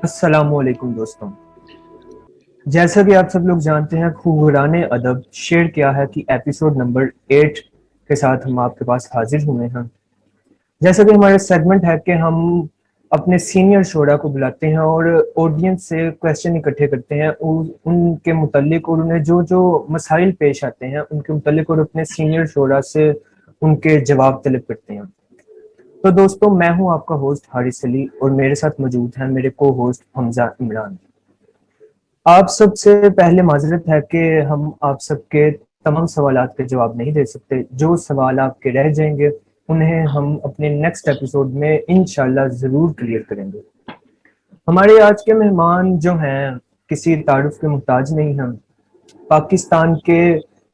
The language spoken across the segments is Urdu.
السلام علیکم دوستوں، جیسا کہ آپ سب لوگ جانتے ہیں خوبران ادب شعر کیا ہے کہ ایپیسوڈ نمبر 8 کے ساتھ ہم آپ کے پاس حاضر ہوئے ہیں۔ جیسا کہ ہمارا سیگمنٹ ہے کہ ہم اپنے سینئر شعراء کو بلاتے ہیں اور آڈینس سے کویسچن اکٹھے کرتے ہیں ان کے متعلق، اور انہیں جو جو مسائل پیش آتے ہیں ان کے متعلق، اور اپنے سینئر شعراء سے ان کے جواب طلب کرتے ہیں۔ تو دوستوں، میں ہوں آپ کا ہوسٹ حارث علی، اور میرے ساتھ موجود ہیں میرے کو ہوسٹ حمزہ عمران۔ آپ سب سے پہلے معذرت ہے کہ ہم آپ سب کے تمام سوالات کے جواب نہیں دے سکتے۔ جو سوال آپ کے رہ جائیں گے انہیں ہم اپنے نیکسٹ ایپیسوڈ میں انشاءاللہ ضرور کلیئر کریں گے۔ ہمارے آج کے مہمان جو ہیں کسی تعارف کے محتاج نہیں ہیں۔ پاکستان کے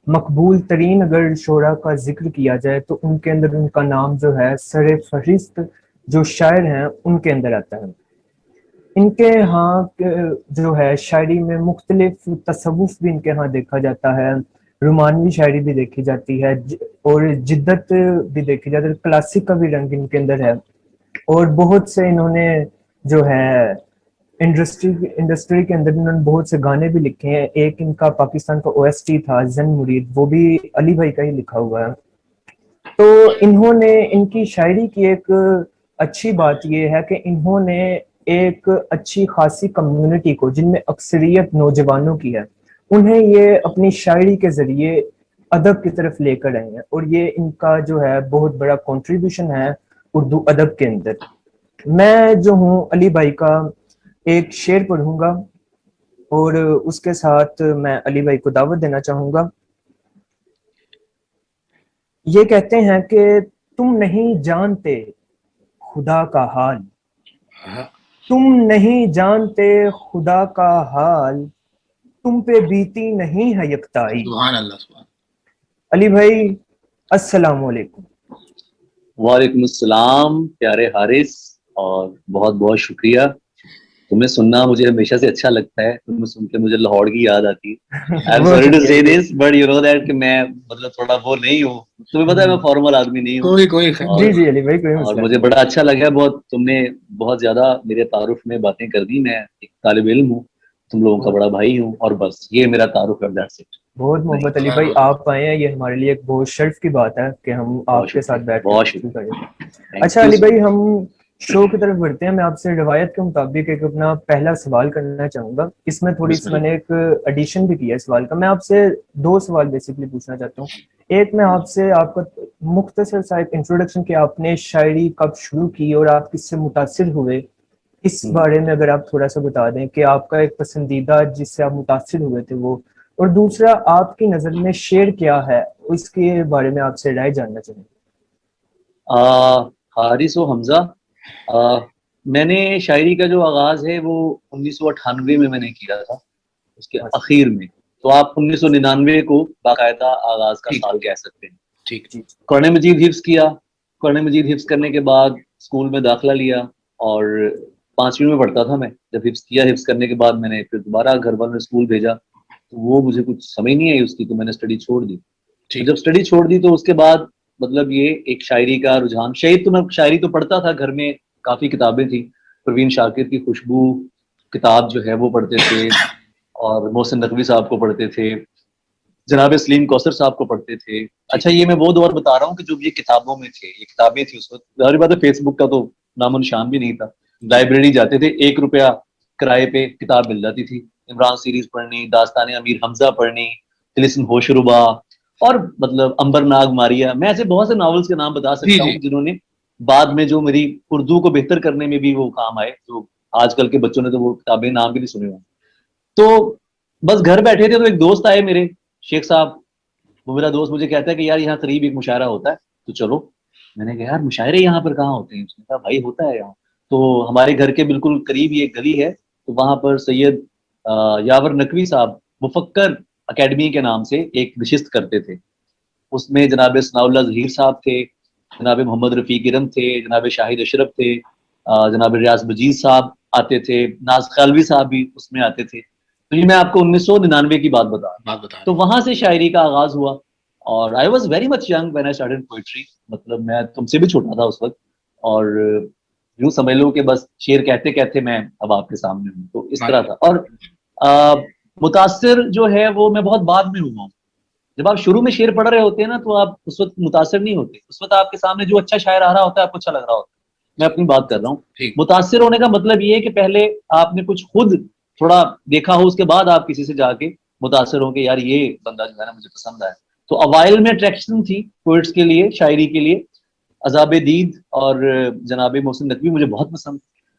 مقبول ترین اگر شعراء کا ذکر کیا جائے تو ان کے اندر ان کا نام جو ہے سر فہرست جو شاعر ہیں ان کے اندر آتا ہے۔ ان کے ہاں جو ہے شاعری میں مختلف تصوف بھی ان کے ہاں دیکھا جاتا ہے، رومانوی شاعری بھی دیکھی جاتی ہے، اور جدت بھی دیکھی جاتی ہے، کلاسک کا بھی رنگ ان کے اندر ہے۔ اور بہت سے انہوں نے جو ہے انڈسٹری کے اندر انہوں نے بہت سے گانے بھی لکھے ہیں۔ ایک ان کا پاکستان کا او ایس ٹی تھا زن مرید، وہ بھی علی بھائی کا ہی لکھا ہوا ہے۔ تو انہوں نے ان کی شاعری کی ایک اچھی بات یہ ہے کہ انہوں نے ایک اچھی خاصی کمیونٹی کو، جن میں اکثریت نوجوانوں کی ہے، انہیں یہ اپنی شاعری کے ذریعے ادب کی طرف لے کر آئے ہیں، اور یہ ان کا جو ہے بہت بڑا کنٹریبیوشن ہے اردو ادب کے اندر۔ میں جو ہوں علی بھائی کا ایک شعر پڑھوں گا، اور اس کے ساتھ میں علی بھائی کو دعوت دینا چاہوں گا۔ یہ کہتے ہیں کہ تم نہیں جانتے خدا کا حال، تم نہیں جانتے خدا کا حال، تم پہ بیتی نہیں ہے یکتائی۔ سبحان اللہ سبحان۔ علی بھائی السلام علیکم۔ وعلیکم السلام پیارے حارث، اور بہت بہت شکریہ۔ تمہیں سننا مجھے ہمیشہ سے اچھا لگتا ہے، تمہیں سن کے مجھے لاہور کی یاد آتی ہے۔ I am sorry to say this but you know that کہ میں مطلب تھوڑا وہ نہیں ہوں، تمہیں پتا ہے میں فارمل آدمی نہیں ہوں۔ جی علی بھائی کوئی اور مسئلہ مجھے نہیں۔ بڑا اچھا لگا، بہت تم نے بہت زیادہ میرے تعارف میں باتیں کر دی۔ میں ایک طالب علم ہوں، تم لوگوں کا بڑا بھائی ہوں، اور بس یہ میرا تعارف ہے، دیٹس اٹ۔ بہت محبت علی بھائی، آپ آئے ہیں، یہ ہمارے لیے ایک بہت شرف کی بات ہے کہ ہم بہت آپ کے ساتھ شکریہ، بیٹھ کے بہت گفتگو کریں۔ شکریہ، اچھا تھینک یو علی سو بھائی، مچ۔ ہم شو کی طرف بڑھتے ہیں۔ میں آپ سے روایت کے مطابق ایک اپنا پہلا سوال کرنا چاہوں گا۔ اس میں تھوڑی سی میں نے ایک ایڈیشن بھی کیا ہے سوال کا۔ میں آپ سے دو سوال بیسکلی پوچھنا چاہتا ہوں۔ ایک میں آپ سے آپ کا مختصر سا ایک انٹروڈکشن کہ آپ نے شاعری کب شروع کی اور آپ کس سے متاثر ہوئے، اس بارے میں اگر آپ تھوڑا سا بتا دیں کہ آپ کا ایک پسندیدہ جس سے آپ متاثر ہوئے تھے وہ، اور دوسرا آپ کی نظر میں شعر کیا ہے، اس کے بارے میں آپ سے رائے جاننا چاہوں گا۔ حارث و حمزہ، میں نے شاعری کا جو آغاز ہے وہ 1998 میں نے کیا تھا، اس کے اخیر میں۔ تو آپ 1999 کو باقاعدہ آغاز کا سال کہہ سکتے ہیں۔ ٹھیک۔ قرآن مجید حفظ کیا، قرآن مجید حفظ کرنے کے بعد اسکول میں داخلہ لیا، اور 5ویں میں پڑھتا تھا میں جب حفظ کیا۔ حفظ کرنے کے بعد میں نے پھر دوبارہ گھر والوں نے اسکول بھیجا، تو وہ مجھے کچھ سمجھ نہیں آئی اس کی، تو میں نے اسٹڈی چھوڑ دی۔ تو جب اسٹڈی چھوڑ دی تو اس کے بعد مطلب یہ ایک شاعری کا رجحان، شاعری تو پڑھتا تھا، گھر میں کافی کتابیں تھیں، پروین شاکر کی خوشبو کتاب جو ہے وہ پڑھتے تھے، اور محسن نقوی صاحب کو پڑھتے تھے، جناب سلیم کوثر صاحب کو پڑھتے تھے۔ اچھا، یہ میں وہ دور بتا رہا ہوں کہ جو یہ کتابوں میں تھے، یہ کتابیں تھیں اس وقت، ظاہر بات ہے فیس بک کا تو نام و نشان بھی نہیں تھا۔ لائبریری جاتے تھے، 1 روپیہ کرائے پہ کتاب مل جاتی تھی، عمران سیریز پڑھنی، داستان امیر حمزہ پڑھنی، طلسم ہوش ربا، اور مطلب امبر ناگ ماریا۔ میں ایسے بہت سے ناولز کے نام بتا سکتا ہوں جنہوں نے بعد میں جو میری اردو کو بہتر کرنے میں بھی وہ کام آئے، جو آج کل کے بچوں نے تو وہ کتابیں نام بھی نہیں سنے ہوں۔ تو بس گھر بیٹھے تھے تو ایک دوست آئے میرے، شیخ صاحب، وہ میرا دوست مجھے کہتا ہے کہ یار یہاں قریب ایک مشاعرہ ہوتا ہے تو چلو۔ میں نے کہا یار مشاعرے یہاں پر کہاں ہوتے ہیں؟ اس نے کہا بھائی ہوتا ہے یہاں۔ تو ہمارے گھر کے بالکل قریب ہی ایک گلی ہے، تو وہاں پر سید یاور نقوی صاحب مفکر اکیڈمی کے نام سے ایک نشست کرتے تھے۔ اس میں جناب ثناء اللہ ظہیر صاحب تھے، جناب محمد رفیق ارم تھے، جناب شاہد اشرف تھے، جناب ریاض مجید صاحب آتے تھے، ناز خالوی صاحب بھی اس میں آتے تھے۔ تو یہ میں آپ کو 1999 کی بات بتا رہا ہوں۔ تو وہاں سے شاعری کا آغاز ہوا، اور I was very much young when I started poetry, مطلب میں تم سے بھی چھوٹا تھا اس وقت، اور یوں سمجھ لو کہ بس شعر کہتے کہتے میں اب آپ کے سامنے ہوں. تو اس طرح تھا. اور متاثر جو ہے وہ میں بہت بعد میں ہوا ہوں. جب آپ شروع میں شعر پڑھ رہے ہوتے ہیں نا تو آپ اس وقت متاثر نہیں ہوتے. اس وقت آپ کے سامنے جو اچھا شاعر آ رہا ہوتا ہے آپ کو اچھا لگ رہا ہوتا ہے. میں اپنی بات کر رہا ہوں. متاثر ہونے کا مطلب یہ ہے کہ پہلے آپ نے کچھ خود تھوڑا دیکھا ہو, اس کے بعد آپ کسی سے جا کے متاثر ہو کہ یار یہ بندہ جو ہے نا مجھے پسند آیا. تو اوائل میں اٹریکشن تھی پوئٹس کے لیے, شاعری کے لیے. عذاب دید اور جناب محسن نقوی مجھے بہت پسند.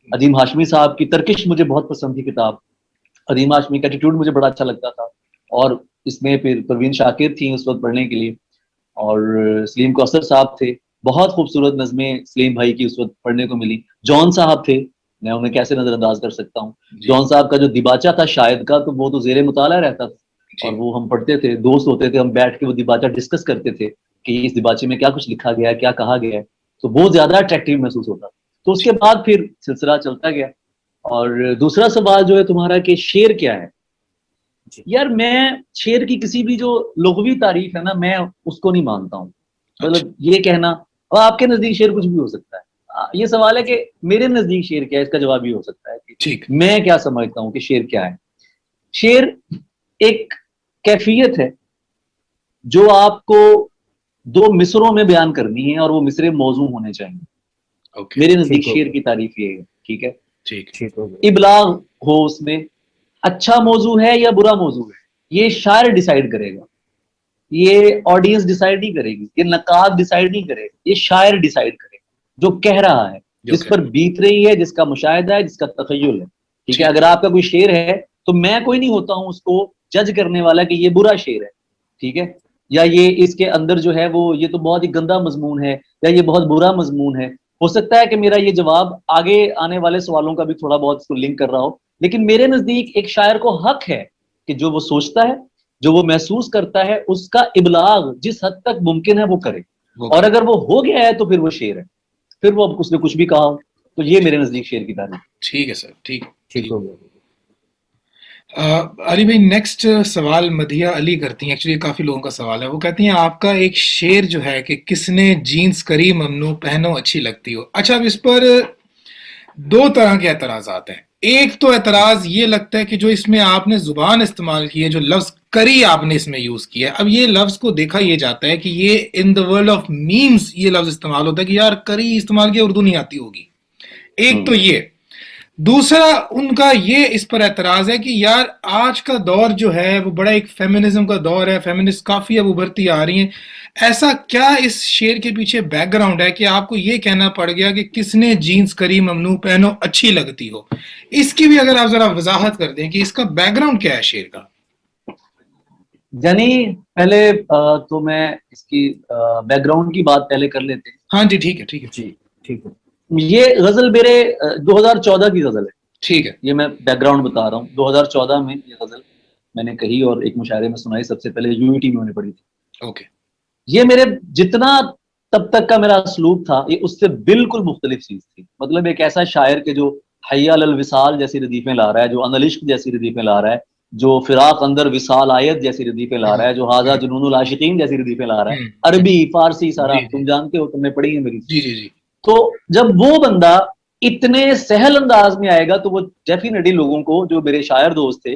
عظیم ہاشمی صاحب کی ترکش مجھے بہت پسند تھی کتاب. عظیم ہاشمی کا ایٹیٹیوڈ مجھے بڑا اچھا لگتا تھا. اور اس میں پھر پروین شاکر تھیں اس وقت پڑھنے کے لیے, اور سلیم کوثر صاحب تھے. بہت خوبصورت نظمیں سلیم بھائی کی اس وقت پڑھنے کو ملی. جان صاحب تھے, میں انہیں کیسے نظر انداز کر سکتا ہوں. جان صاحب کا جو دیباچہ تھا شاید کا, تو وہ تو زیر مطالعہ رہتا تھا, اور وہ ہم پڑھتے تھے, دوست ہوتے تھے, ہم بیٹھ کے وہ دیباچہ ڈسکس کرتے تھے کہ اس دیباچے میں کیا کچھ لکھا گیا ہے, کیا کہا گیا ہے. تو بہت زیادہ اٹریکٹیو محسوس ہوتا. تو اس کے بعد پھر سلسلہ چلتا گیا. اور دوسرا سوال جو ہے تمہارا کہ شعر کیا ہے, یار میں شعر کی کسی بھی جو لغوی تعریف ہے نا میں اس کو نہیں مانتا ہوں. مطلب یہ کہنا, اور آپ کے نزدیک شعر کچھ بھی ہو سکتا ہے. یہ سوال ہے کہ میرے نزدیک شعر کیا ہے, اس کا جواب یہ ہو سکتا ہے کہ میں کیا سمجھتا ہوں کہ شعر کیا ہے. شعر ایک کیفیت ہے جو آپ کو 2 مصروں میں بیان کرنی ہے, اور وہ مصرے موزوں ہونے چاہیے. میرے نزدیک شعر کی تعریف یہ ہے. ٹھیک ہے, ابلاغ ہو اس میں, اچھا موضوع ہے یا برا موضوع ہے یہ شاعر ڈیسائیڈ کرے گا, یہ آڈینس ڈیسائیڈ نہیں کرے گی, یہ نقاد ڈیسائیڈ نہیں کرے گا, یہ شاعر ڈیسائیڈ کرے گا جو کہہ رہا ہے, جس پر بیت رہی ہے, جس کا مشاہدہ ہے, جس کا تخیل ہے. ٹھیک ہے, اگر آپ کا کوئی شعر ہے تو میں کوئی نہیں ہوتا ہوں اس کو جج کرنے والا کہ یہ برا شعر ہے. ٹھیک ہے, یا یہ اس کے اندر جو ہے وہ یہ تو بہت ہی گندا مضمون ہے, یا یہ بہت برا مضمون ہے. ہو سکتا ہے کہ میرا یہ جواب آگے آنے والے سوالوں کا بھی تھوڑا بہت اس کو لنک کر رہا ہو, لیکن میرے نزدیک ایک شاعر کو حق ہے کہ جو وہ سوچتا ہے, جو وہ محسوس کرتا ہے, اس کا ابلاغ جس حد تک ممکن ہے وہ کرے. اور اگر وہ ہو گیا ہے تو پھر وہ شعر ہے, پھر وہ اس نے کچھ بھی کہا ہو. تو یہ میرے نزدیک شعر کی تعریف. ٹھیک ہے سر, ٹھیک ہو گیا. علی بھائی نیکسٹ سوال مدیہ علی کرتی ہیں, ایکچولی کافی لوگوں کا سوال ہے. وہ کہتی ہیں آپ کا ایک شعر جو ہے کہ کس نے جینس کری ممنوع پہنو اچھی لگتی ہو. اچھا, اب اس پر 2 طرح کے اعتراضات ہیں. ایک تو اعتراض یہ لگتا ہے کہ جو اس میں آپ نے زبان استعمال کی ہے, جو لفظ کری آپ نے اس میں یوز کیا ہے, اب یہ لفظ کو دیکھا یہ جاتا ہے کہ یہ ان دا ورلڈ آف میمز یہ لفظ استعمال ہوتا ہے کہ یار کری استعمال کیا, اردو نہیں آتی ہوگی. ایک تو یہ. دوسرا ان کا یہ اس پر اعتراض ہے کہ یار آج کا دور جو ہے وہ بڑا ایک فیمنزم کا دور ہے, فیمنسٹ کافی اب ابھرتی آ رہی ہیں. ایسا کیا اس شعر کے پیچھے بیک گراؤنڈ ہے کہ آپ کو یہ کہنا پڑ گیا کہ کس نے جینس کری ممنوع پہنو اچھی لگتی ہو؟ اس کی بھی اگر آپ ذرا وضاحت کر دیں کہ اس کا بیک گراؤنڈ کیا ہے شعر کا. یعنی پہلے تو میں اس کی بیک گراؤنڈ کی بات پہلے کر لیتے ہیں. ہاں جی, ٹھیک ہے. جی ٹھیک ہے. یہ غزل میرے 2014 کی غزل ہے. ٹھیک ہے, یہ میں بیک گراؤنڈ بتا رہا ہوں. 2014 میں یہ غزل میں نے کہی اور ایک مشاعرے میں سنائی. سب سے پہلے یونٹی میں نے پڑھی تھی. اوکے. یہ میرے جتنا تب تک کا میرا اسلوب تھا یہ اس سے بالکل مختلف چیز تھی. مطلب ایک ایسا شاعر کہ جو حی علی الوصال جیسی ردیفیں لا رہا ہے, جو انالشق جیسی ردیفیں لا رہا ہے, جو فراق اندر وصال آیت جیسی ردیفیں لا رہا ہے, جو ہاذا جنون العاشقین جیسی ردیفیں لا رہا ہے. عربی فارسی سارا تم جانتے ہو, تم نے پڑھی ہے میری. جی. تو جب وہ بندہ اتنے سہل انداز میں آئے گا تو وہ ڈیفینیٹلی لوگوں کو, جو میرے شاعر دوست تھے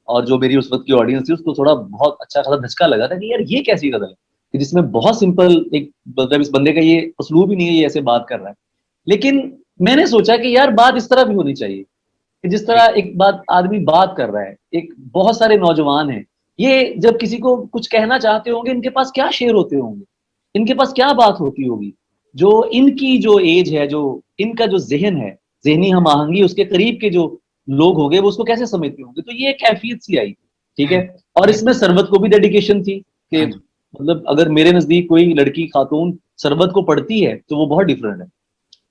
اور جو میری اس وقت کی آڈینس تھی, اس کو تھوڑا بہت اچھا خاصا دھچکا لگا تھا کہ یار یہ کیسی غزل ہے جس میں بہت سمپل ایک, مطلب اس بندے کا یہ اسلوب ہی نہیں ہے, یہ ایسے بات کر رہا ہے. لیکن میں نے سوچا کہ یار بات اس طرح بھی ہونی چاہیے کہ جس طرح ایک بات آدمی بات کر رہا ہے. ایک بہت سارے نوجوان ہیں, یہ جب کسی کو کچھ کہنا چاہتے ہوں گے ان کے پاس کیا شعر ہوتے ہوں گے, ان کے پاس کیا بات ہوتی ہوگی, جو ان کی جو ایج ہے, جو ان کا جو ذہن ہے, ذہنی ہم آہنگی اس کے قریب کے جو لوگ ہو گئے وہ اس کو کیسے سمجھتے ہوں گے. تو یہ ایک کیفیت سی آئی. ٹھیک ہے. اور اس میں سربت کو بھی ڈیڈیکیشن تھی کہ مطلب اگر میرے نزدیک کوئی لڑکی خاتون سربت کو پڑھتی ہے تو وہ بہت ڈفرینٹ ہے,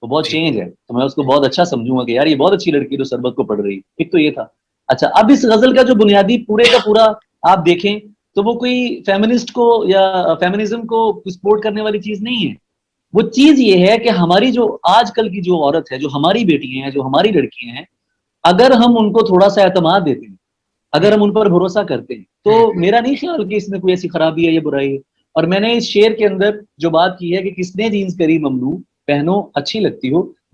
وہ بہت چینج ہے, تو میں اس کو بہت اچھا سمجھوں گا کہ یار یہ بہت اچھی لڑکی جو سربت کو پڑھ رہی ہے. ایک تو یہ تھا. اچھا, اب اس غزل کا جو بنیادی پورے کا پورا آپ دیکھیں تو وہ کوئی فیمنسٹ کو یا فیمنزم کو سپورٹ کرنے والی چیز نہیں ہے. وہ چیز یہ ہے کہ ہماری جو آج کل کی جو عورت ہے, جو ہماری بیٹیاں ہیں, جو ہماری لڑکیاں ہیں, اگر ہم ان کو تھوڑا سا اعتماد دیتے ہیں, اگر ہم ان پر بھروسہ کرتے ہیں, تو میرا نہیں خیال کہ اس میں کوئی ایسی خرابی ہے یا برائی ہے. اور میں نے اس شعر کے اندر جو بات کی ہے کہ کس نے جینس کری ممنوع پہنو اچھی لگتی ہو,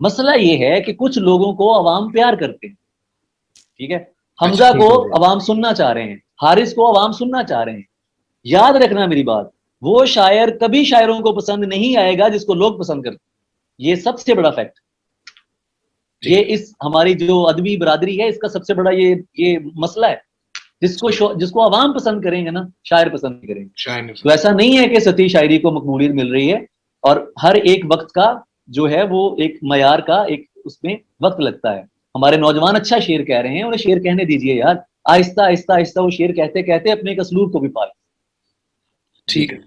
مسئلہ یہ ہے کہ کچھ لوگوں کو عوام پیار کرتے ہیں, ٹھیک ہے, حمزہ ٹھیک کو ہے. عوام سننا چاہ رہے ہیں, حارث کو عوام سننا چاہ رہے ہیں. یاد رکھنا میری بات, وہ شاعر کبھی شاعروں کو پسند نہیں آئے گا جس کو لوگ پسند کرتے ہیں. یہ سب سے بڑا فیکٹ, یہ اس ہماری جو ادبی برادری ہے اس کا سب سے بڑا یہ مسئلہ ہے. جس کو عوام پسند کریں گے نا, شاعر پسند نہیں کریں گے. تو ایسا نہیں ہے کہ سطحی شاعری کو مقبولیت مل رہی ہے, اور ہر ایک وقت کا جو ہے وہ ایک معیار کا ایک اس میں وقت لگتا ہے. ہمارے نوجوان اچھا شعر کہہ رہے ہیں, انہیں شعر کہنے دیجئے یار, آہستہ آہستہ آہستہ وہ شعر کہتے کہتے اپنے ایک اسلوب کو بھی پال. ٹھیک ہے,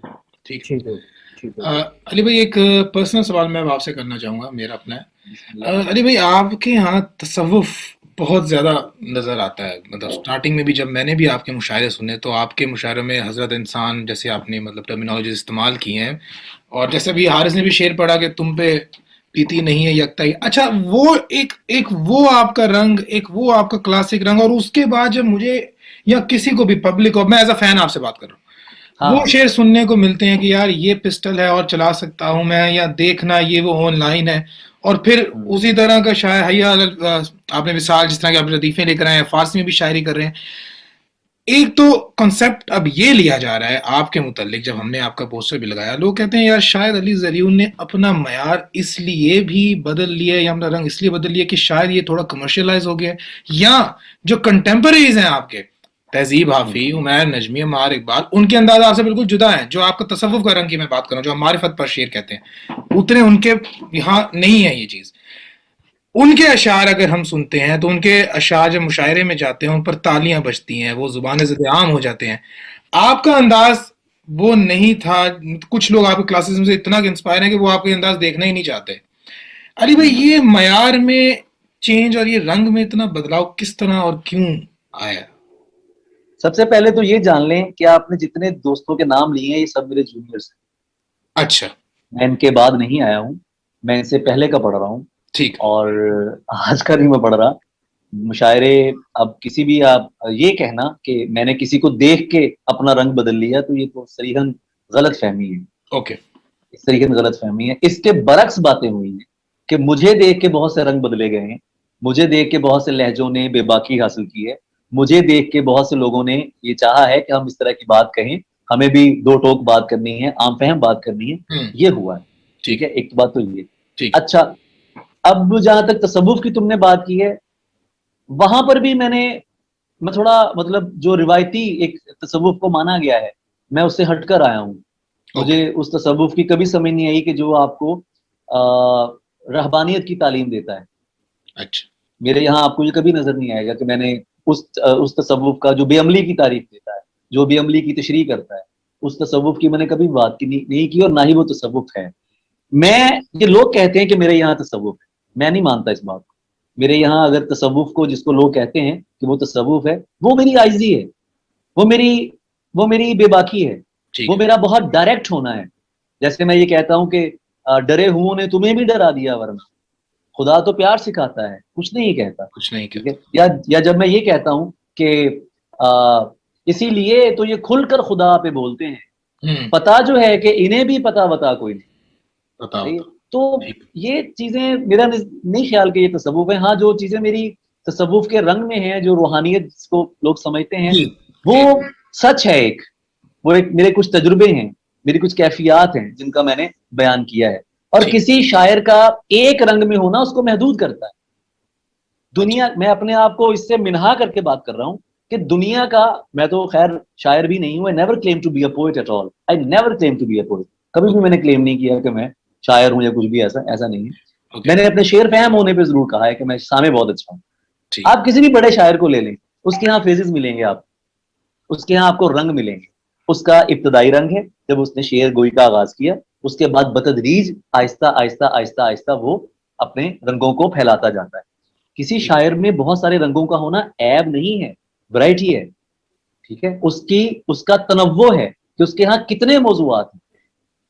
ٹھیک ہے. ٹھیک ہے, ٹھیک ہے. علی بھائی ایک پرسنل سوال میں آپ سے کرنا چاہوں گا, میرا اپنا ہے. علی بھائی آپ کے ہاں تصوف بہت زیادہ نظر آتا ہے. مطلب سٹارٹنگ میں بھی جب میں نے بھی آپ کے مشاعرے سنے تو آپ کے مشاعرے میں حضرت انسان جیسے آپ نے مطلب ٹرمینالوجی استعمال کی ہیں, اور جیسے بھی حارث نے بھی شعر پڑھا کہ تم پہ پیتی نہیں ہے یکتا ہی. اچھا وہ ایک وہ آپ کا رنگ, ایک وہ آپ کا کلاسک رنگ, اور اس کے بعد جب مجھے یا کسی کو بھی پبلک کو, میں ایز اے فین آپ سے بات کر رہا ہوں, وہ شعر سننے کو ملتے ہیں کہ یار یہ پسٹل ہے اور چلا سکتا ہوں میں, یا دیکھنا یہ وہ آن لائن ہے, اور پھر اسی طرح کا شاعر حیا آپ نے مثال جس طرح کے آپ لطیفے لے کر آئے ہیں, فارسی میں بھی شاعری کر رہے ہیں. ایک تو کنسیپٹ اب یہ لیا جا رہا ہے آپ کے متعلق, جب ہم نے آپ کا پوسٹر بھی لگایا, لوگ کہتے ہیں یار شاید علی زریون نے اپنا معیار اس لیے بھی بدل لیا یا اپنا رنگ اس لیے بدل لیا کہ شاید یہ تھوڑا کمرشلائز ہو گیا, یا جو کنٹمپریز ہیں آپ کے, تہذیب حافظ, عمیر نجمی, عمار اقبال, ان کے انداز آپ سے بالکل جدا ہیں. جو آپ کا تصوف کا رنگ کی میں بات کر رہا ہوں, جو معرفت پر شعر کہتے ہیں, اتنے ان کے یہاں نہیں ہے یہ چیز. ان کے اشعار اگر ہم سنتے ہیں تو ان کے اشعار جب مشاعرے میں جاتے ہیں ان پر تالیاں بجتی ہیں, وہ زبان زد عام ہو جاتے ہیں. آپ کا انداز وہ نہیں تھا. کچھ لوگ آپ کے کلاسز میں سے اتنا انسپائر ہیں کہ وہ آپ کے انداز دیکھنا ہی نہیں چاہتے. علی بھائی یہ معیار میں چینج اور یہ رنگ میں اتنا بدلاؤ کس طرح اور کیوں آیا؟ سب سے پہلے تو یہ جان لیں کہ آپ نے جتنے دوستوں کے نام لیے ہیں یہ سب میرے جونیئرس ہیں. اچھا, میں ان کے بعد نہیں آیا ہوں, میں ان سے پہلے کا پڑھ رہا ہوں, ٹھیک, اور آج کا نہیں میں پڑھ رہا. مشاعرے اب کسی بھی آپ یہ کہنا کہ میں نے کسی کو دیکھ کے اپنا رنگ بدل لیا تو یہ تو صریحاً غلط فہمی ہے. اوکے, صریحاً غلط فہمی ہے. اس کے برعکس باتیں ہوئی ہیں کہ مجھے دیکھ کے بہت سے رنگ بدلے گئے ہیں, مجھے دیکھ کے بہت سے لہجوں نے بے باکی حاصل کی ہے, مجھے دیکھ کے بہت سے لوگوں نے یہ چاہا ہے کہ ہم اس طرح کی بات کہیں, ہمیں بھی دو ٹوک بات کرنی ہے, عام فہم بات کرنی ہے. یہ ہوا ہے, ٹھیک ہے, ایک بات تو یہ. اچھا, اب جہاں تک تصوف کی تم نے بات کی ہے, وہاں پر بھی میں تھوڑا مطلب جو روایتی ایک تصوف کو مانا گیا ہے میں اس سے ہٹ کر آیا ہوں. مجھے اس تصوف کی کبھی سمجھ نہیں آئی کہ جو آپ کو رہبانیت کی تعلیم دیتا ہے. اچھا, میرے یہاں آپ کو یہ کبھی نظر نہیں آئے گا کہ میں نے اس تصوف کا جو بے عملی کی تعریف دیتا ہے, جو بے عملی کی تشریح کرتا ہے, اس تصوف کی میں نے کبھی بات کی نہیں کی, اور نہ ہی وہ تصوف ہے. یہ لوگ کہتے ہیں کہ میرے یہاں تصوف ہے, میں نہیں مانتا اس بات کو. میرے یہاں اگر تصوف کو جس کو لوگ کہتے ہیں کہ وہ تصوف ہے, وہ میری عاجزی ہے, وہ میری بے باکی ہے, وہ میرا بہت ڈائریکٹ ہونا ہے. جیسے میں یہ کہتا ہوں کہ ڈرے ہوں نے تمہیں بھی ڈرا دیا, ورنہ خدا تو پیار سکھاتا ہے, کچھ نہیں کہتا, کچھ نہیں کہتا. یا جب میں یہ کہتا ہوں کہ اسی لیے تو یہ کھل کر خدا پہ بولتے ہیں, پتا جو ہے کہ انہیں بھی پتا بتا کوئی نہیں. تو یہ چیزیں میرا نہیں خیال کہ یہ تصوف ہے. ہاں, جو چیزیں میری تصوف کے رنگ میں ہیں, جو روحانیت جس کو لوگ سمجھتے ہیں, وہ سچ ہے. وہ میرے کچھ تجربے ہیں, میری کچھ کیفیات ہیں جن کا میں نے بیان کیا ہے, اور کسی شاعر کا ایک رنگ میں ہونا اس کو محدود کرتا ہے. دنیا, میں اپنے آپ کو اس سے منہا کر کے بات کر رہا ہوں کہ دنیا کا, میں تو خیر شاعر بھی نہیں ہوں, I never claim to be a poet at all. I never claim to be a poet. کبھی بھی میں نے کلیم نہیں کیا کہ میں شاعر ہوں یا کچھ بھی, ایسا نہیں ہے. میں نے اپنے شعر فہم ہونے پہ ضرور کہا ہے کہ میں سامع بہت اچھا ہوں. آپ کسی بھی بڑے شاعر کو لے لیں, اس کے یہاں فیزز ملیں گے, اس کے یہاں آپ کو رنگ ملیں گے. اس کا ابتدائی رنگ ہے جب اس نے شعر گوئی کا آغاز کیا, اس کے بعد بتدریج آہستہ آہستہ آہستہ آہستہ وہ اپنے رنگوں کو پھیلاتا جاتا ہے. کسی شاعر میں بہت سارے رنگوں کا ہونا عیب نہیں ہے, ورائٹی ہے, ٹھیک ہے. اس کا تنوع ہے کہ اس کے ہاں کتنے موضوعات ہیں.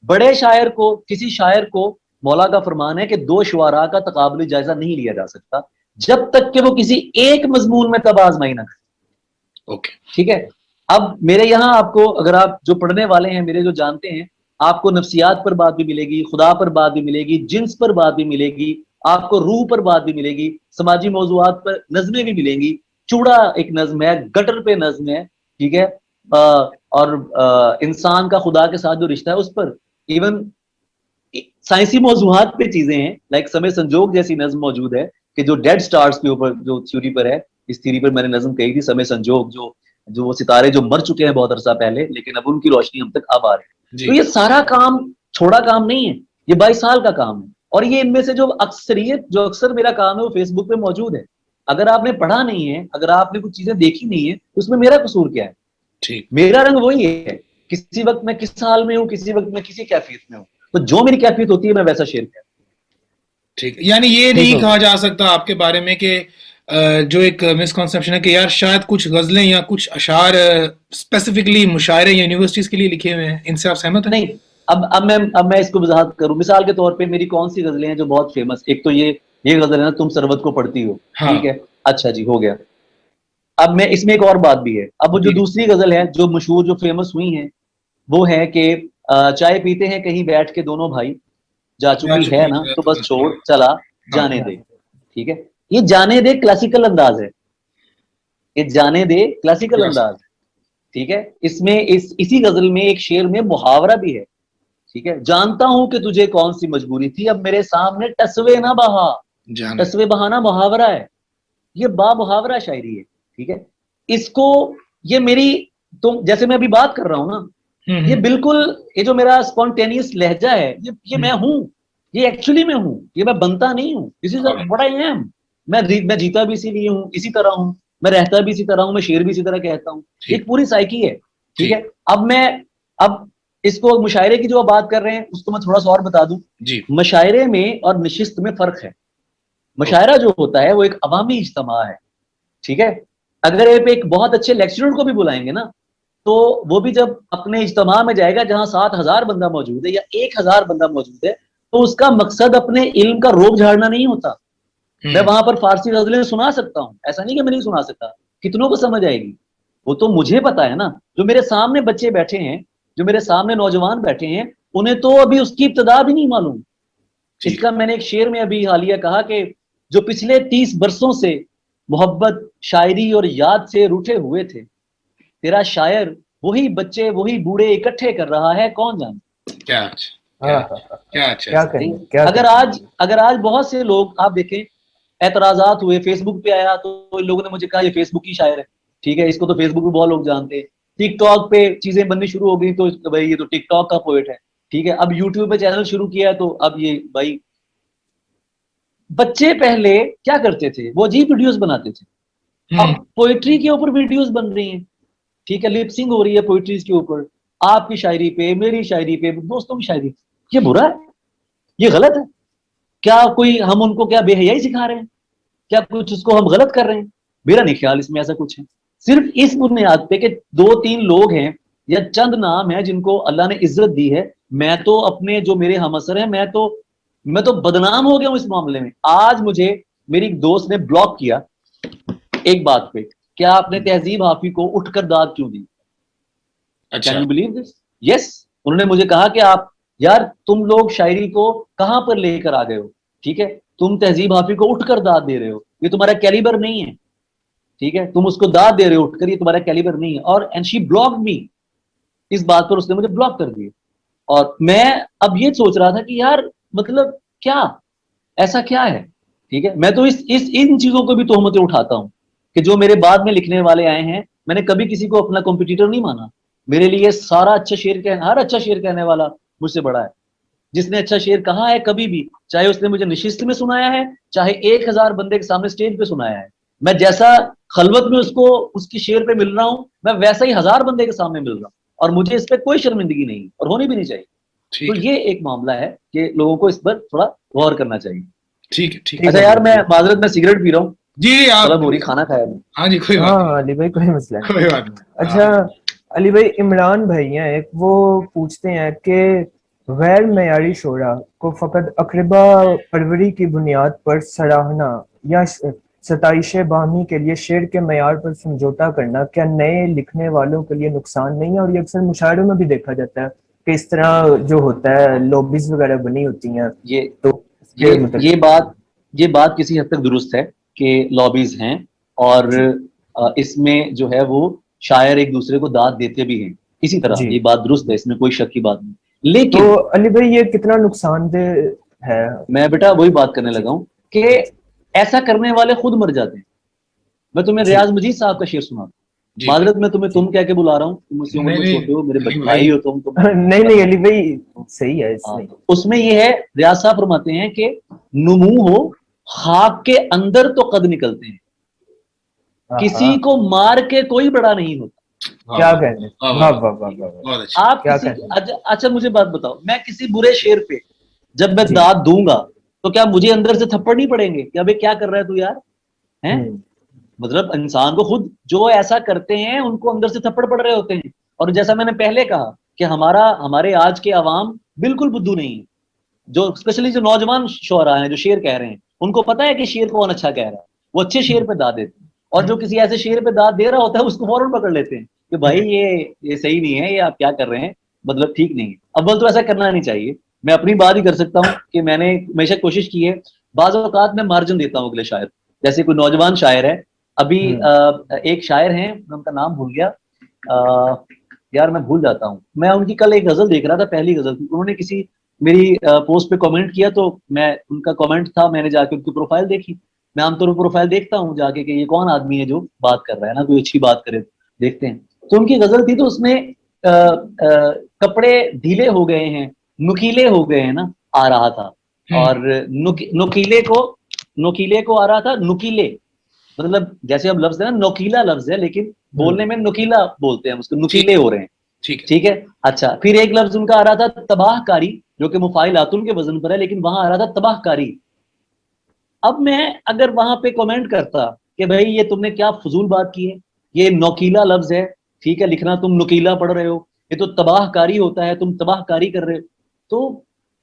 بڑے شاعر کو, کسی شاعر کو مولا کا فرمان ہے کہ 2 شعراء کا تقابلی جائزہ نہیں لیا جا سکتا جب تک کہ وہ کسی ایک مضمون میں تب آزمائی نہ کرے. ٹھیک ہے. اب میرے یہاں آپ کو, اگر آپ جو پڑھنے والے ہیں میرے, جو جانتے ہیں, آپ کو نفسیات پر بات بھی ملے گی, خدا پر بات بھی ملے گی, جنس پر بات بھی ملے گی, آپ کو روح پر بات بھی ملے گی, سماجی موضوعات پر نظمیں بھی ملیں گی. چوڑا ایک نظم ہے, گٹر پہ نظم ہے, ٹھیک ہے, اور انسان کا خدا کے ساتھ جو رشتہ ہے اس پر, ایون سائنسی موضوعات پہ چیزیں ہیں, لائک سمے سنجوگ جیسی نظم موجود ہے کہ جو ڈیڈ سٹارز کے اوپر جو تھیوری پر ہے, اس تھیوری پر میں نے نظم کہی تھی, سمے سنجوگ, جو وہ ستارے جو مر چکے ہیں بہت عرصہ پہلے لیکن اب ان کی روشنی ہم تک اب آ رہی ہے. تو یہ سارا کام چھوڑا کام نہیں ہے, یہ 22 سال کا کام ہے, اور یہ ان میں سے جو اکثر میرا کام ہے وہ فیس بک پہ موجود ہے. اگر آپ نے پڑھا نہیں ہے, اگر آپ نے کچھ چیزیں دیکھی نہیں ہے, اس میں میرا قصور کیا ہے؟ میرا رنگ وہی ہے, کسی وقت میں کس حال میں ہوں, کسی وقت میں کسی کیفیت میں ہوں, تو جو میری کیفیت ہوتی ہے میں ویسا شیئر کرتا ہوں. ٹھیک, یعنی یہ نہیں کہا جا سکتا آپ کے بارے میں کہ جو ایک مسکنسیپشن ہے کہ یار شاید کچھ غزلیں یا کچھ اشعار اسپیسیفکلی مشاعرے یا یونیورسٹیز کے لیے لکھے ہوئے ہیں, ان سے آپ سہمت ہیں؟ نہیں, اب میں اس کو وضاحت کروں. مثال کے طور پہ میری کون سی غزلیں ہیں جو بہت فیمس, ایک تو یہ غزل ہے نا, تم سرود کو پڑھتی ہو, ٹھیک ہے, اچھا جی, ہو گیا. اب میں اس میں ایک اور بات بھی ہے. اب وہ جو دوسری غزل ہے جو مشہور, جو فیمس ہوئی ہیں, وہ ہے کہ چائے پیتے ہیں کہیں بیٹھ کے دونوں بھائی, جا چکی ہے نا تو بس چھوڑ چلا جانے دے. ٹھیک ہے, یہ جانے دے کلاسیکل انداز ہے, یہ جانے دے کلاسیکل انداز ہے. ٹھیک ہے, اس میں اسی غزل میں ایک شعر میں محاورہ بھی ہے. ٹھیک ہے, جانتا ہوں کہ تجھے کون سی مجبوری تھی, اب میرے سامنے ٹسوے نہ بہا. ٹسوے بہانا محاورہ ہے, یہ با محاورہ شاعری ہے. ٹھیک ہے, اس کو یہ میری, تم جیسے میں ابھی بات کر رہا ہوں نا, یہ بالکل یہ جو میرا اسپونٹینیس لہجہ ہے, یہ میں ہوں, یہ ایکچولی میں ہوں, یہ میں بنتا نہیں ہوں. دس از واٹ آئی ایم. میں جیتا بھی اسی لیے ہوں, اسی طرح ہوں, میں رہتا بھی اسی طرح ہوں, میں شعر بھی اسی طرح کہتا ہوں. ایک پوری سائیکی ہے. ٹھیک ہے, اب اس کو مشاعرے کی جو بات کر رہے ہیں اس کو میں تھوڑا سا اور بتا دوں. مشاعرے میں اور نشست میں فرق ہے. مشاعرہ جو ہوتا ہے وہ ایک عوامی اجتماع ہے. ٹھیک ہے, اگر آپ ایک بہت اچھے لیکچرر کو بھی بلائیں گے نا, تو وہ بھی جب اپنے اجتماع میں جائے گا جہاں 7,000 بندہ موجود ہے یا 1,000 بندہ موجود ہے, تو اس کا مقصد اپنے علم کا روب جھاڑنا نہیں ہوتا. میں وہاں پر فارسی غزلیں سنا سکتا ہوں, ایسا نہیں کہ میں نہیں سنا سکتا, کتنوں کو سمجھ آئے گی وہ تو مجھے پتا ہے نا. جو میرے سامنے بچے بیٹھے ہیں, جو میرے سامنے نوجوان بیٹھے ہیں, انہیں تو ابھی اس کی ابتدا بھی نہیں معلوم. اس کا میں نے ایک شعر میں ابھی حالیہ کہا کہ جو پچھلے 30 برسوں سے محبت, شاعری اور یاد سے روٹھے ہوئے تھے, تیرا شاعر وہی بچے وہی بوڑھے اکٹھے کر رہا ہے, کون جانے. اگر آج بہت سے لوگ آپ دیکھیں, اعتراضات ہوئے, فیس بک پہ آیا تو ان لوگوں نے مجھے کہا یہ فیس بک کی شاعر ہے. ٹھیک ہے, اس کو تو فیس بک پہ بہت لوگ جانتے ہیں. ٹک ٹاک پہ چیزیں بننی شروع ہو گئی تو بھائی یہ تو ٹک ٹاک کا پوئٹ ہے. ٹھیک ہے, اب یوٹیوب پہ چینل شروع کیا تو اب یہ بھائی, بچے پہلے کیا کرتے تھے, وہ عجیب ویڈیوز بناتے تھے, اب پوئٹری کے اوپر ویڈیوز بن رہی ہیں. ٹھیک ہے, لپ سنگ ہو رہی ہے پوئٹریز کے اوپر, آپ کی شاعری پہ, میری شاعری پہ, دوستوں کی شاعری. یہ برا ہے, یہ غلط ہے. کیا کوئی ہم ان کو کیا بے حیائی سکھا رہے ہیں, کیا کچھ اس کو ہم غلط کر رہے ہیں؟ میرا نہیں خیال اس میں ایسا کچھ ہے. صرف اس بنیاد پہ کہ 2-3 لوگ ہیں یا چند نام ہیں جن کو اللہ نے عزت دی ہے, میں تو اپنے جو میرے ہم اثر ہیں, میں تو بدنام ہو گیا ہوں اس معاملے میں. آج مجھے میری ایک دوست نے بلاک کیا ایک بات پہ, کیا آپ نے تہذیب حافظ کو اٹھ کر داد کیوں دی. Can you believe this? Yes, انہوں نے مجھے کہا کہ آپ یار تم لوگ شاعری کو کہاں پر لے کر آ گئے ہو. ٹھیک ہے, تم تہذیب حافظ کو اٹھ کر داد دے رہے ہو, یہ تمہارا کیلیبر نہیں ہے. ٹھیک ہے, تم اس کو داد دے رہے ہو اٹھ کر, یہ تمہارا کیلیبر نہیں ہے. اور اینڈ شی بلاک می, اس بات پر اس نے مجھے بلاک کر دیا. اور میں اب یہ سوچ رہا تھا کہ یار مطلب کیا ایسا کیا ہے. ٹھیک ہے, میں تو ان چیزوں کو بھی تہمتیں اٹھاتا ہوں کہ جو میرے بعد میں لکھنے والے آئے ہیں, میں نے کبھی کسی کو اپنا کمپٹیٹر نہیں مانا. میرے لیے سارا اچھا شعر ہر اچھا شعر کہنے والا مجھ سے بڑا ہے. جس نے اچھا شعر کہا ہے کبھی بھی, چاہے اس نے مجھے نشست میں سنایا ہے, چاہے 1,000 بندے کے سامنے اسٹیج پہ سنایا ہے, میں جیسا خلوت میں اس کی شعر پہ مل رہا ہوں, میں ویسا ہی 1000 بندے کے سامنے مل رہا ہوں, اور مجھے اس پہ کوئی شرمندگی نہیں اور ہونی بھی نہیں چاہیے. تو یہ ایک معاملہ ہے کہ لوگوں کو اس پر تھوڑا غور کرنا چاہیے. ٹھیک ہے. اچھا یار, میں معذرت میں سگریٹ پی رہا ہوں. جی طلب ہو رہی, کھانا کھایا. ہاں جی, کوئی بات نہیں. علی بھائی کوئی مسئلہ نہیں. کوئی بات نہیں. اچھا علی بھائی, عمران بھائی ہیں ایک, وہ پوچھتے ہیں کہ غیر معیاری شعراء کو فقط اقربا پروری کی بنیاد پر سراہنا یا ستائش باہمی کے لیے شعر کے معیار پر سمجھوتا کرنا کیا نئے لکھنے والوں کے لیے نقصان نہیں ہے؟ اور یہ اکثر مشاعروں میں بھی دیکھا جاتا ہے کہ اس طرح جو ہوتا ہے لوبیز وغیرہ بنی ہوتی ہیں. یہ بات یہ بات کسی حد تک درست ہے کہ لابیز ہیں اور اس میں جو ہے وہ شاعر ایک دوسرے کو داد دیتے بھی ہیں اسی طرح, جی یہ بات درست ہے, اس میں کوئی شک کی بات نہیں. لیکن تو علی بھائی یہ کتنا نقصان دہ ہے؟ میں بیٹا وہی بات کرنے لگا ہوں کہ ایسا کرنے والے خود مر جاتے ہیں. میں تمہیں جی ریاض مجید صاحب کا شعر سنا, جی معذرت میں تمہیں تم کہہ کے بلا رہا ہوں, تم مجھ سے عمر نہیں میں چھوٹے ہو, میرے نہیں بھائی ہو تم نہیں نہیں علی بھائی صحیح ہے اس میں. اس میں یہ ہے, ریاض صاحب فرماتے ہیں کہ نمو ہو خاک کے اندر تو قد نکلتے ہیں, کسی کو مار کے کوئی بڑا نہیں ہوتا. کیا کہنے, واہ واہ واہ واہ, بہت اچھا. آپ کیا کسی کہنے. اچھا مجھے بات بتاؤ, میں کسی برے شعر پہ جب میں جی داد دوں گا تو کیا مجھے اندر سے تھپڑ نہیں پڑیں گے کہ ابے کیا کر رہا ہے تو یار ہیں؟ مطلب انسان کو خود جو ایسا کرتے ہیں ان کو اندر سے تھپڑ پڑ رہے ہوتے ہیں. اور جیسا میں نے پہلے کہا کہ ہمارے آج کے عوام بالکل بدھو نہیں ہے, جو اسپیشلی جو نوجوان شعراء ہیں جو شعر کہہ رہے ہیں ان کو پتہ ہے کہ شعر کون اچھا کہہ رہا ہے, وہ اچھے شعر پہ داد دیتے ہیں, اور جو کسی ایسے شعر پہ داد دے رہا ہوتا ہے اس کو فوراً پکڑ لیتے ہیں کہ بھائی یہ صحیح نہیں ہے, یہ آپ کیا کر رہے ہیں, مطلب ٹھیک نہیں ہے. اول تو ایسا کرنا نہیں چاہیے. میں اپنی بات ہی کر سکتا ہوں کہ میں نے ہمیشہ کوشش کی ہے, بعض اوقات میں مارجن دیتا ہوں اگلے شاعر, جیسے کوئی نوجوان شاعر ہے, ابھی ایک شاعر ہیں ان کا نام بھول گیا یار, میں بھول جاتا ہوں, میں ان کی کل ایک غزل دیکھ رہا تھا, پہلی غزل تھی, انہوں نے کسی میری پوسٹ پہ کامنٹ کیا تو میں ان کا کامنٹ تھا, میں نے جا کے ان کی پروفائل دیکھی. میں عام طور پر پروفائل دیکھتا ہوں جا کے کہ یہ کون آدمی ہے جو بات کر رہا ہے نا, کوئی اچھی بات کرے دیکھتے ہیں. تو ان کی غزل تھی تو اس میں کپڑے ڈھیلے ہو گئے ہیں, نکیلے ہو گئے ہیں نا, آ رہا تھا, اور نکیلے کو آ رہا تھا نکیلے, مطلب جیسے اب لفظ ہے نا نوکیلا لفظ ہے لیکن بولنے میں نکیلا بولتے ہیں, اس کو نکیلے ہو رہے ہیں. ٹھیک ہے. اچھا, پھر ایک لفظ ان کا آ رہا تھا تباہ کاری, جو کہ مفاعلاتن کے وزن پر ہے, لیکن وہاں آ رہا تھا تباہ کاری. اب میں اگر وہاں پہ کامنٹ کرتا کہ بھائی یہ تم نے کیا فضول بات کی ہے, یہ نوکیلا لفظ ہے, ٹھیک ہے, لکھنا تم نکیلا پڑھ رہے ہو, یہ تو تباہ کاری ہوتا ہے, تم تباہ کاری کر رہے ہو, تو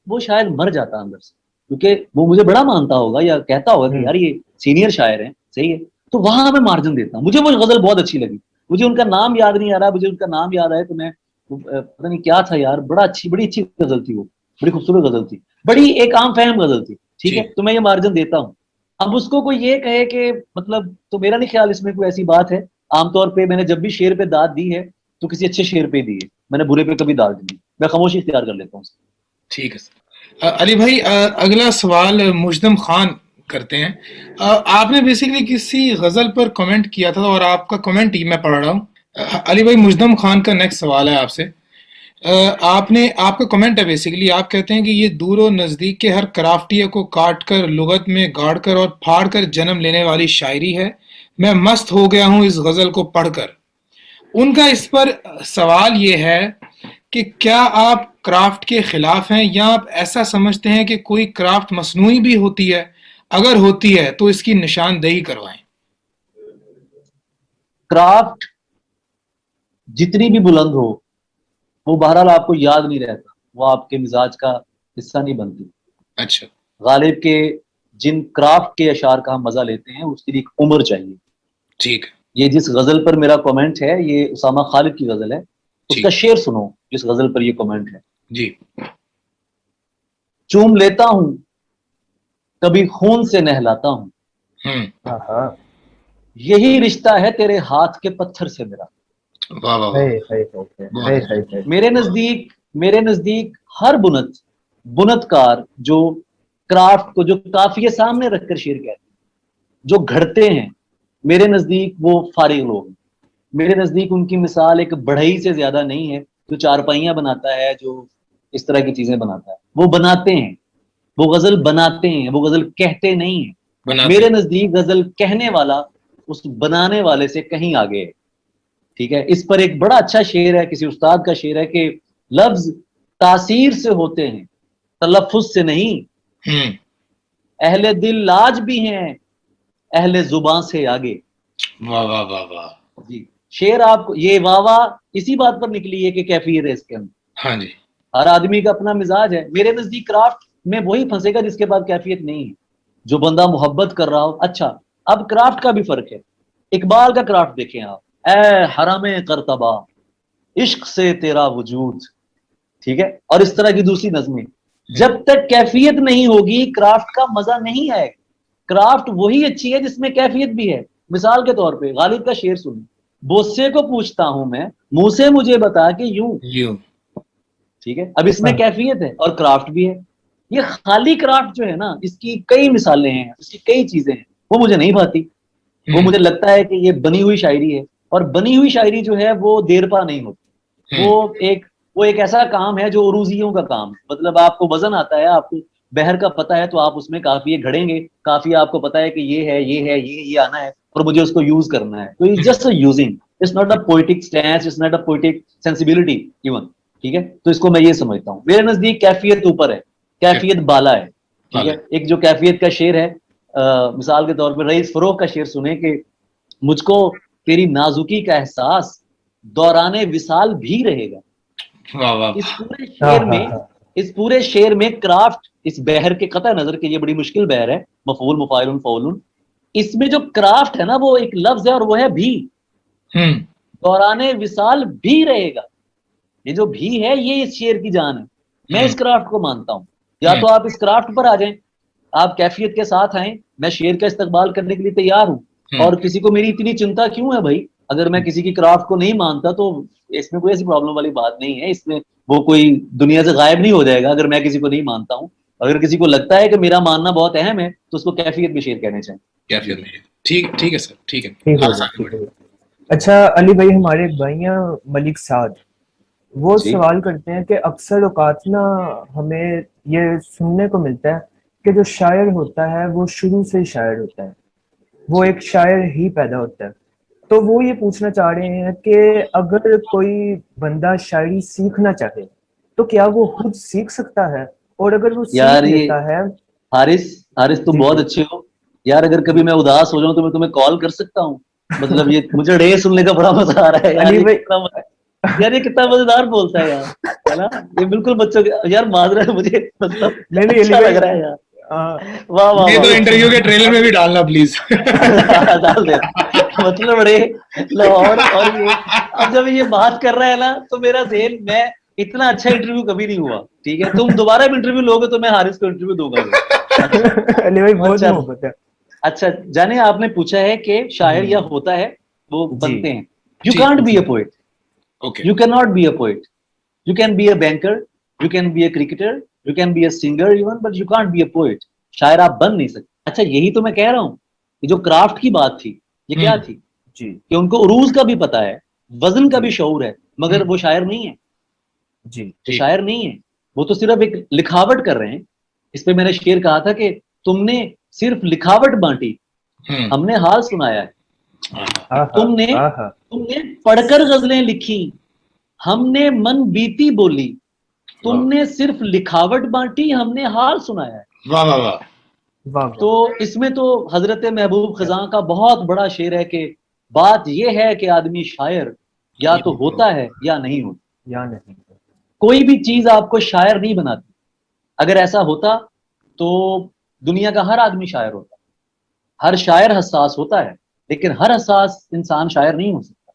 وہ شاید مر جاتا اندر سے, کیونکہ وہ مجھے بڑا مانتا ہوگا یا کہتا ہوگا کہ یار یہ سینئر شاعر ہیں, صحیح ہے. تو وہاں میں مارجن دیتا ہوں. مجھے وہ غزل بہت اچھی لگی, مجھے ان کا نام یاد نہیں آ رہا, مجھے ان کا نام یاد آئے تو میں پتہ نہیں کیا تھا یار, بڑی اچھی غزل تھی, وہ بڑی خوبصورت غزل تھی, بڑی ایک عام فہم غزل تھی. ٹھیک ہے, تو میں یہ مارجن دیتا ہوں. اب اس کو کوئی یہ کہے کہ مطلب, تو میرا نہیں خیال اس میں کوئی ایسی بات ہے. عام طور پہ میں نے جب بھی شعر پہ داد دی ہے تو کسی اچھے شعر پہ دی ہے, میں نے برے پہ کبھی داد دی, میں خاموشی اختیار کر لیتا ہوں. ٹھیک ہے سر. علی بھائی اگلا سوال مجدم خان کرتے ہیں. آپ نے بیسیکلی کسی غزل پر کمنٹ کیا تھا اور آپ کا کمنٹ ہی میں پڑھ رہا ہوں. علی بھائی مجدم خان کا نیکسٹ سوال ہے آپ سے. آپ کا کمنٹ ہے بیسیکلی, آپ کہتے ہیں کہ یہ دور و نزدیک کے ہر کرافٹیے کو کاٹ کر لغت میں گاڑ کر اور پھاڑ کر جنم لینے والی شاعری ہے. میں مست ہو گیا ہوں اس غزل کو پڑھ کر. ان کا اس پر سوال یہ ہے کہ کیا آپ کرافٹ کے خلاف ہیں یا آپ ایسا سمجھتے ہیں کہ کوئی کرافٹ مصنوعی بھی ہوتی ہے؟ اگر ہوتی ہے تو اس کی نشاندہی کروائیں. کرافٹ جتنی بھی بلند ہو وہ بہرحال آپ کو یاد نہیں رہتا, وہ آپ کے مزاج کا حصہ نہیں بنتی. اچھا. غالب کے جن کرافٹ کے اشعار کا ہم مزہ لیتے ہیں اس کے لیے ایک عمر چاہیے. ٹھیک. یہ جس غزل پر میرا کامنٹ ہے یہ اسامہ خالد کی غزل ہے, اس کا شعر سنو جس غزل پر یہ کامنٹ ہے. جی. چوم لیتا ہوں کبھی خون سے نہلاتا ہوں, یہی رشتہ ہے تیرے ہاتھ کے پتھر سے میرا. واہ واہ واہ. میرے نزدیک ہر بنتکار جو کرافٹ کو, جو قافیے سامنے رکھ کر شعر کہتے ہیں, جو گھڑتے ہیں, میرے نزدیک وہ فارغ لوگ ہیں. میرے نزدیک ان کی مثال ایک بڑھئی سے زیادہ نہیں ہے جو چارپائیاں بناتا ہے, جو اس طرح کی چیزیں بناتا ہے. وہ بناتے ہیں, وہ غزل بناتے ہیں, وہ غزل کہتے نہیں ہیں. میرے نزدیک غزل کہنے والا اس بنانے والے سے کہیں آگے ہے. ٹھیک ہے. اس پر ایک بڑا اچھا شعر ہے, کسی استاد کا شعر ہے کہ لفظ تاثیر سے ہوتے ہیں تلفظ سے نہیں, اہل دل لاج بھی ہیں اہل زباں سے آگے. واہ واہ واہ واہ. جی, شعر آپ کو یہ واہ واہ اسی بات پر نکلی ہے کہ کیفیت ہے اس کے اندر. ہاں جی. ہر آدمی کا اپنا مزاج ہے. میرے نزدیک کرافٹ میں وہی پھنسے گا جس کے بعد کیفیت نہیں ہے, جو بندہ محبت کر رہا ہو. اچھا, اب کرافٹ کا بھی فرق ہے. اقبال کا کرافٹ دیکھیں آپ, اے حرم قرطبہ عشق سے تیرا وجود, ٹھیک ہے, اور اس طرح کی دوسری نظمیں. جب تک کیفیت نہیں ہوگی کرافٹ کا مزہ نہیں آئے گا. کرافٹ وہی اچھی ہے جس میں کیفیت بھی ہے. مثال کے طور پہ غالب کا شعر سنیں, بوسے کو پوچھتا ہوں میں منہ سے مجھے بتا کہ یوں. یوں. ٹھیک ہے, اب اس میں کیفیت ہے اور کرافٹ بھی ہے. یہ خالی کرافٹ جو ہے نا, اس کی کئی مثالیں ہیں, اس کی کئی چیزیں ہیں, وہ مجھے نہیں بھاتی. وہ مجھے لگتا ہے کہ یہ بنی ہوئی شاعری ہے, اور بنی ہوئی شاعری جو ہے وہ دیر پا نہیں ہوتی. وہ ایک ایسا کام ہے جو عروضیوں کا کام ہے. مطلب آپ کو وزن آتا ہے, آپ کو بحر کا پتہ ہے, تو آپ اس میں قافیے گھڑیں گے, قافیہ آپ کو پتا ہے کہ یہ ہے, یہ ہے, یہ آنا ہے, اور مجھے اس کو یوز کرنا ہے. تو it's just a using, it's not a poetic stance, it's not a poetic sensibility even. ٹھیک ہے, تو اس کو میں یہ سمجھتا ہوں. میرے نزدیک کیفیت اوپر ہے, کیفیت بالا ہے. ٹھیک ہے, ایک جو کیفیت کا شعر ہے, مثال کے طور پہ رئیس فروغ کا شعر سنیں کہ مجھ کو تیری نازکی کا احساس دوران وصال بھی رہے گا. اس پورے شعر میں, اس پورے شعر میں کرافٹ, اس بحر کے قطع نظر کہ یہ بڑی مشکل بحر ہے, مفعول مفاعل فعول, اس میں جو کرافٹ ہے نا وہ ایک لفظ ہے, اور وہ ہے بھی. دوران وصال بھی رہے گا, یہ جو بھی ہے یہ اس شعر کی جان ہے. میں اس کرافٹ کو مانتا ہوں. یا تو آپ اس کرافٹ پر آ جائیں, آپ کیفیت کے ساتھ آئیں, میں شعر کا استقبال کرنے کے لیے تیار ہوں. اور کسی کو میری اتنی چنتا کیوں ہے بھائی؟ اگر میں کسی کی کرافٹ کو نہیں مانتا تو اس میں کوئی ایسی پرابلم والی بات نہیں ہے. اس میں وہ کوئی دنیا سے غائب نہیں ہو جائے گا اگر میں کسی کو نہیں مانتا ہوں. اگر کسی کو لگتا ہے کہ میرا ماننا بہت اہم ہے تو اس کو کیفیت میں شعر کہنے چاہیے. کیفیت میں. ٹھیک ہے سر, ٹھیک ہے. ٹھیک ہے. اچھا علی بھائی, ہمارے ایک بھائی ہیں ملک سعد, وہ سوال کرتے ہیں کہ اکثر اوقات نا ہمیں یہ سننے کو ملتا ہے کہ جو شاعر ہوتا ہے وہ شروع سے شاعر ہوتا ہے, وہ ایک شاعر ہی پیدا ہوتا ہے. تو وہ یہ پوچھنا چاہ رہے ہیں کہ اگر کوئی بندہ شاعری سیکھنا چاہے تو کیا وہ خود سیکھ سکتا ہے, اور اگر وہ سیکھ لیتا ہے. حارث تم بہت اچھے ہو یار. اگر کبھی میں اداس ہو جاؤں تو میں تمہیں کال کر سکتا ہوں. مطلب یہ مجھے ڈے سننے کا بڑا مزہ آ رہا ہے یار. یہ کتنا مزیدار بولتا ہے یار, ہے نا. یہ بالکل بچوں کے یار معذرت, مجھے مطلب اچھا لگ رہا ہے یار. واہ واہ, یہ تو انٹرویو کے ٹریلر میں بھی ڈالنا پلیز. ڈال دے. مطلب بڑے لاہور, اور اب جب یہ بات کر رہا ہے نا تو میرا ذہن, میں اتنا اچھا انٹرویو کبھی نہیں ہوا. ٹھیک ہے, تم دوبارہ بھی انٹرویو لوگے تو میں حارث کو انٹرویو دوں گا. علی بھائی بہت محبت ہے. اچھا جانے, آپ نے پوچھا ہے کہ شاعر یا ہوتا ہے وہ بنتے ہیں. You can't be a poet, you can not be a poet. You can be a banker, you can be a cricketer, you can be a singer even, but you can't be a poet. شاعر آپ بن نہیں سکتے. اچھا یہی تو میں کہہ رہا ہوں کہ جو کرافٹ کی بات تھی یہ کیا تھی کہ ان کو عروض کا بھی پتا ہے, وزن کا بھی شعور ہے, مگر وہ شاعر نہیں ہے. وہ شاعر نہیں ہے, وہ تو صرف ایک لکھاوٹ کر رہے ہیں. اس پہ میں نے شعر کہا تھا کہ تم نے صرف لکھاوٹ بانٹی, ہم نے حال سنایا ہے. تم نے پڑھ کر غزلیں لکھی, ہم نے من بیتی بولی. تم نے صرف لکھاوٹ بانٹی, ہم نے حال سنایا ہے. واہ واہ واہ. تو اس میں تو حضرت محبوب خزاں کا بہت بڑا شعر ہے کہ بات یہ ہے کہ آدمی شاعر یا تو ہوتا ہے یا نہیں ہوتا. کوئی بھی چیز آپ کو شاعر نہیں بناتی. اگر ایسا ہوتا تو دنیا کا ہر آدمی شاعر ہوتا. ہر شاعر حساس ہوتا ہے, لیکن ہر حساس انسان شاعر نہیں ہو سکتا.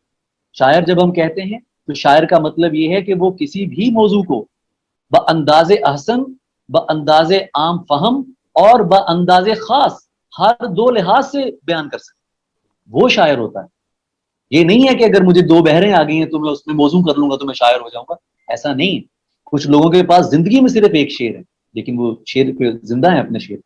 شاعر جب ہم کہتے ہیں تو شاعر کا مطلب یہ ہے کہ وہ کسی بھی موضوع کو بانداز احسن, بانداز عام فہم اور بانداز خاص, ہر دو لحاظ سے بیان کر سکتا. وہ شاعر ہوتا ہے. یہ نہیں ہے کہ اگر مجھے دو بحریں آ گئی ہیں تو میں اس میں موضوع کر لوں گا تو میں شاعر ہو جاؤں گا. ایسا نہیں ہے. کچھ لوگوں کے پاس زندگی میں صرف ایک شعر ہے, لیکن وہ شعر پہ زندہ ہے اپنے شعر.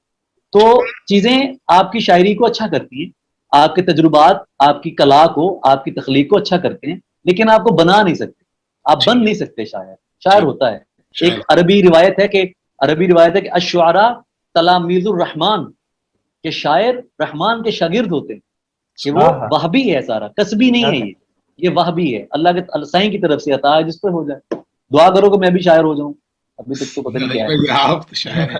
تو چیزیں آپ کی شاعری کو اچھا کرتی ہیں, آپ کے تجربات آپ کی کلا کو, آپ کی تخلیق کو اچھا کرتے ہیں, لیکن آپ کو بنا نہیں سکتے. آپ بن نہیں سکتے شاعر. شاعر ہوتا ہے. ایک عربی روایت ہے کہ الشعراء تلاميذ الرحمن, کہ شاعر رحمان کے شاگرد ہوتے ہیں. کہ وہ وہبی ہے, سارا کسبی نہیں ہے. یہ وہبی ہے, اللہ کے سائیں کی طرف سے عطا ہے, جس پہ ہو جائے. دعا کرو کہ میں بھی شاعر ہو جاؤں. ابھی تک تو پتہ نہیں کیا ہے. آپ شاعر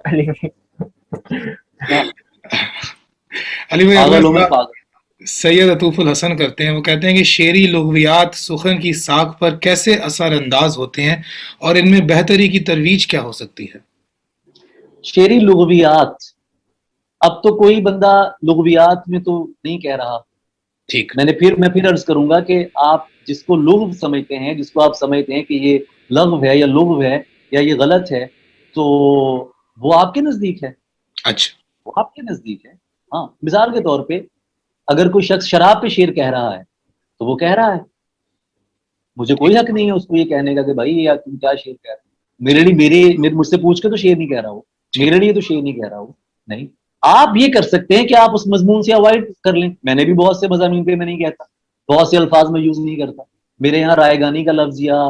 سید عطوف الحسن کرتے ہیں, وہ کہتے ہیں کہ شعری لغویات سخن کی ساکھ پر کیسے اثر انداز ہوتے ہیں اور ان میں بہتری کی ترویج کیا ہو سکتی ہے؟ شعری لغویات, اب تو کوئی بندہ لغویات میں تو نہیں کہہ رہا. ٹھیک, میں پھر عرض کروں گا کہ آپ جس کو لغو سمجھتے ہیں, جس کو آپ سمجھتے ہیں کہ یہ لغو ہے یا لغو ہے یا یہ غلط ہے, تو وہ آپ کے نزدیک ہے. اچھا, وہ آپ کے نزدیک ہے. ہاں مثال کے طور پہ اگر کوئی شخص شراب پہ شعر کہہ رہا ہے تو وہ کہہ رہا ہے، مجھے کوئی حق نہیں ہے اس کو یہ کہنے کا کہ بھائی یار تم کیا شعر کہہ رہے ہو، میرے لیے مجھ سے پوچھ کے تو شعر نہیں کہہ رہا ہو، میرے لیے تو شعر نہیں کہہ رہا ہو. نہیں، آپ یہ کر سکتے ہیں کہ آپ اس مضمون سے اوائڈ کر لیں. میں نے بھی بہت سے مضامین پہ میں نہیں کہتا، بہت سے الفاظ میں یوز نہیں کرتا. میرے یہاں رائے گانی کا لفظ یا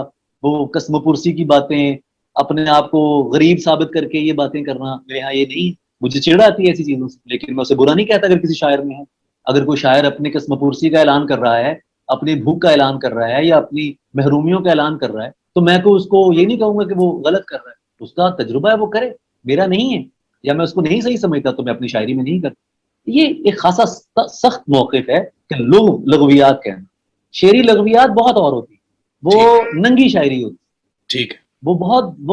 وہ قسم پرسی کی باتیں، اپنے آپ کو غریب ثابت کر کے یہ باتیں کرنا، میرے یہاں یہ نہیں. مجھے چڑ آتی ہے ایسی چیزوں سے، لیکن میں اسے برا نہیں کہتا اگر کسی شاعر میں ہے. اگر کوئی شاعر اپنی قسم پرسی کا اعلان کر رہا ہے، اپنی بھوک کا اعلان کر رہا ہے یا اپنی محرومیوں کا اعلان کر رہا ہے، تو میں کو اس کو یہ نہیں کہوں گا کہ وہ غلط کر رہا ہے. اس کا تجربہ ہے، وہ کرے، میرا نہیں ہے، یا میں اس کو نہیں صحیح سمجھتا تو میں اپنی شاعری میں نہیں کرتا. یہ ایک خاصا سخت موقف ہے کہ لغویات کہنا. شعری لغویات بہت اور ہوتی، وہ ٹھیک ننگی شاعری ہوتی، ٹھیک ہے. وہ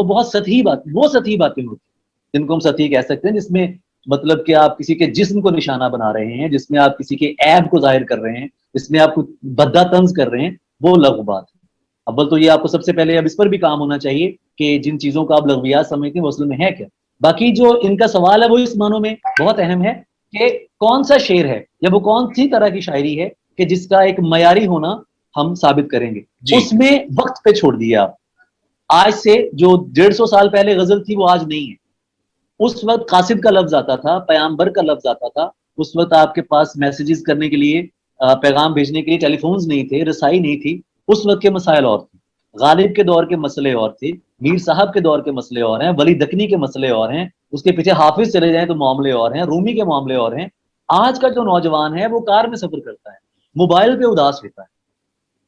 بہت سطحی باتیں ہوتی جن کو ہم سطحی کہہ سکتے ہیں، جس میں مطلب کہ آپ کسی کے جسم کو نشانہ بنا رہے ہیں، جس میں آپ کسی کے عیب کو ظاہر کر رہے ہیں، جس میں آپ کو بدہ طنز کر رہے ہیں، وہ لغو بات ہے. اول تو یہ آپ کو سب سے پہلے اب اس پر بھی کام ہونا چاہیے کہ جن چیزوں کو آپ لغویات سمجھتے ہیں وہ اصل میں ہے کیا. باقی جو ان کا سوال ہے وہ اس معنوں میں بہت اہم ہے کہ کون سا شعر ہے یا وہ کون سی طرح کی شاعری ہے کہ جس کا ایک معیاری ہونا ہم ثابت کریں گے. جی اس میں وقت پہ چھوڑ دیے آپ. آج سے جو 150 سال پہلے غزل تھی وہ آج نہیں ہے. اس وقت قاصد کا لفظ آتا تھا، پیامبر کا لفظ آتا تھا. اس وقت آپ کے پاس میسیجز کرنے کے لیے، پیغام بھیجنے کے لیے ٹیلی فونز نہیں تھے، رسائی نہیں تھی. اس وقت کے مسائل اور تھے. غالب کے دور کے مسئلے اور تھے، میر صاحب کے دور کے مسئلے اور ہیں، ولی دکنی کے مسئلے اور ہیں، اس کے پیچھے حافظ چلے جائیں تو معاملے اور ہیں، رومی کے معاملے اور ہیں. آج کا جو نوجوان ہے وہ کار میں سفر کرتا ہے، موبائل پہ اداس ہوتا ہے.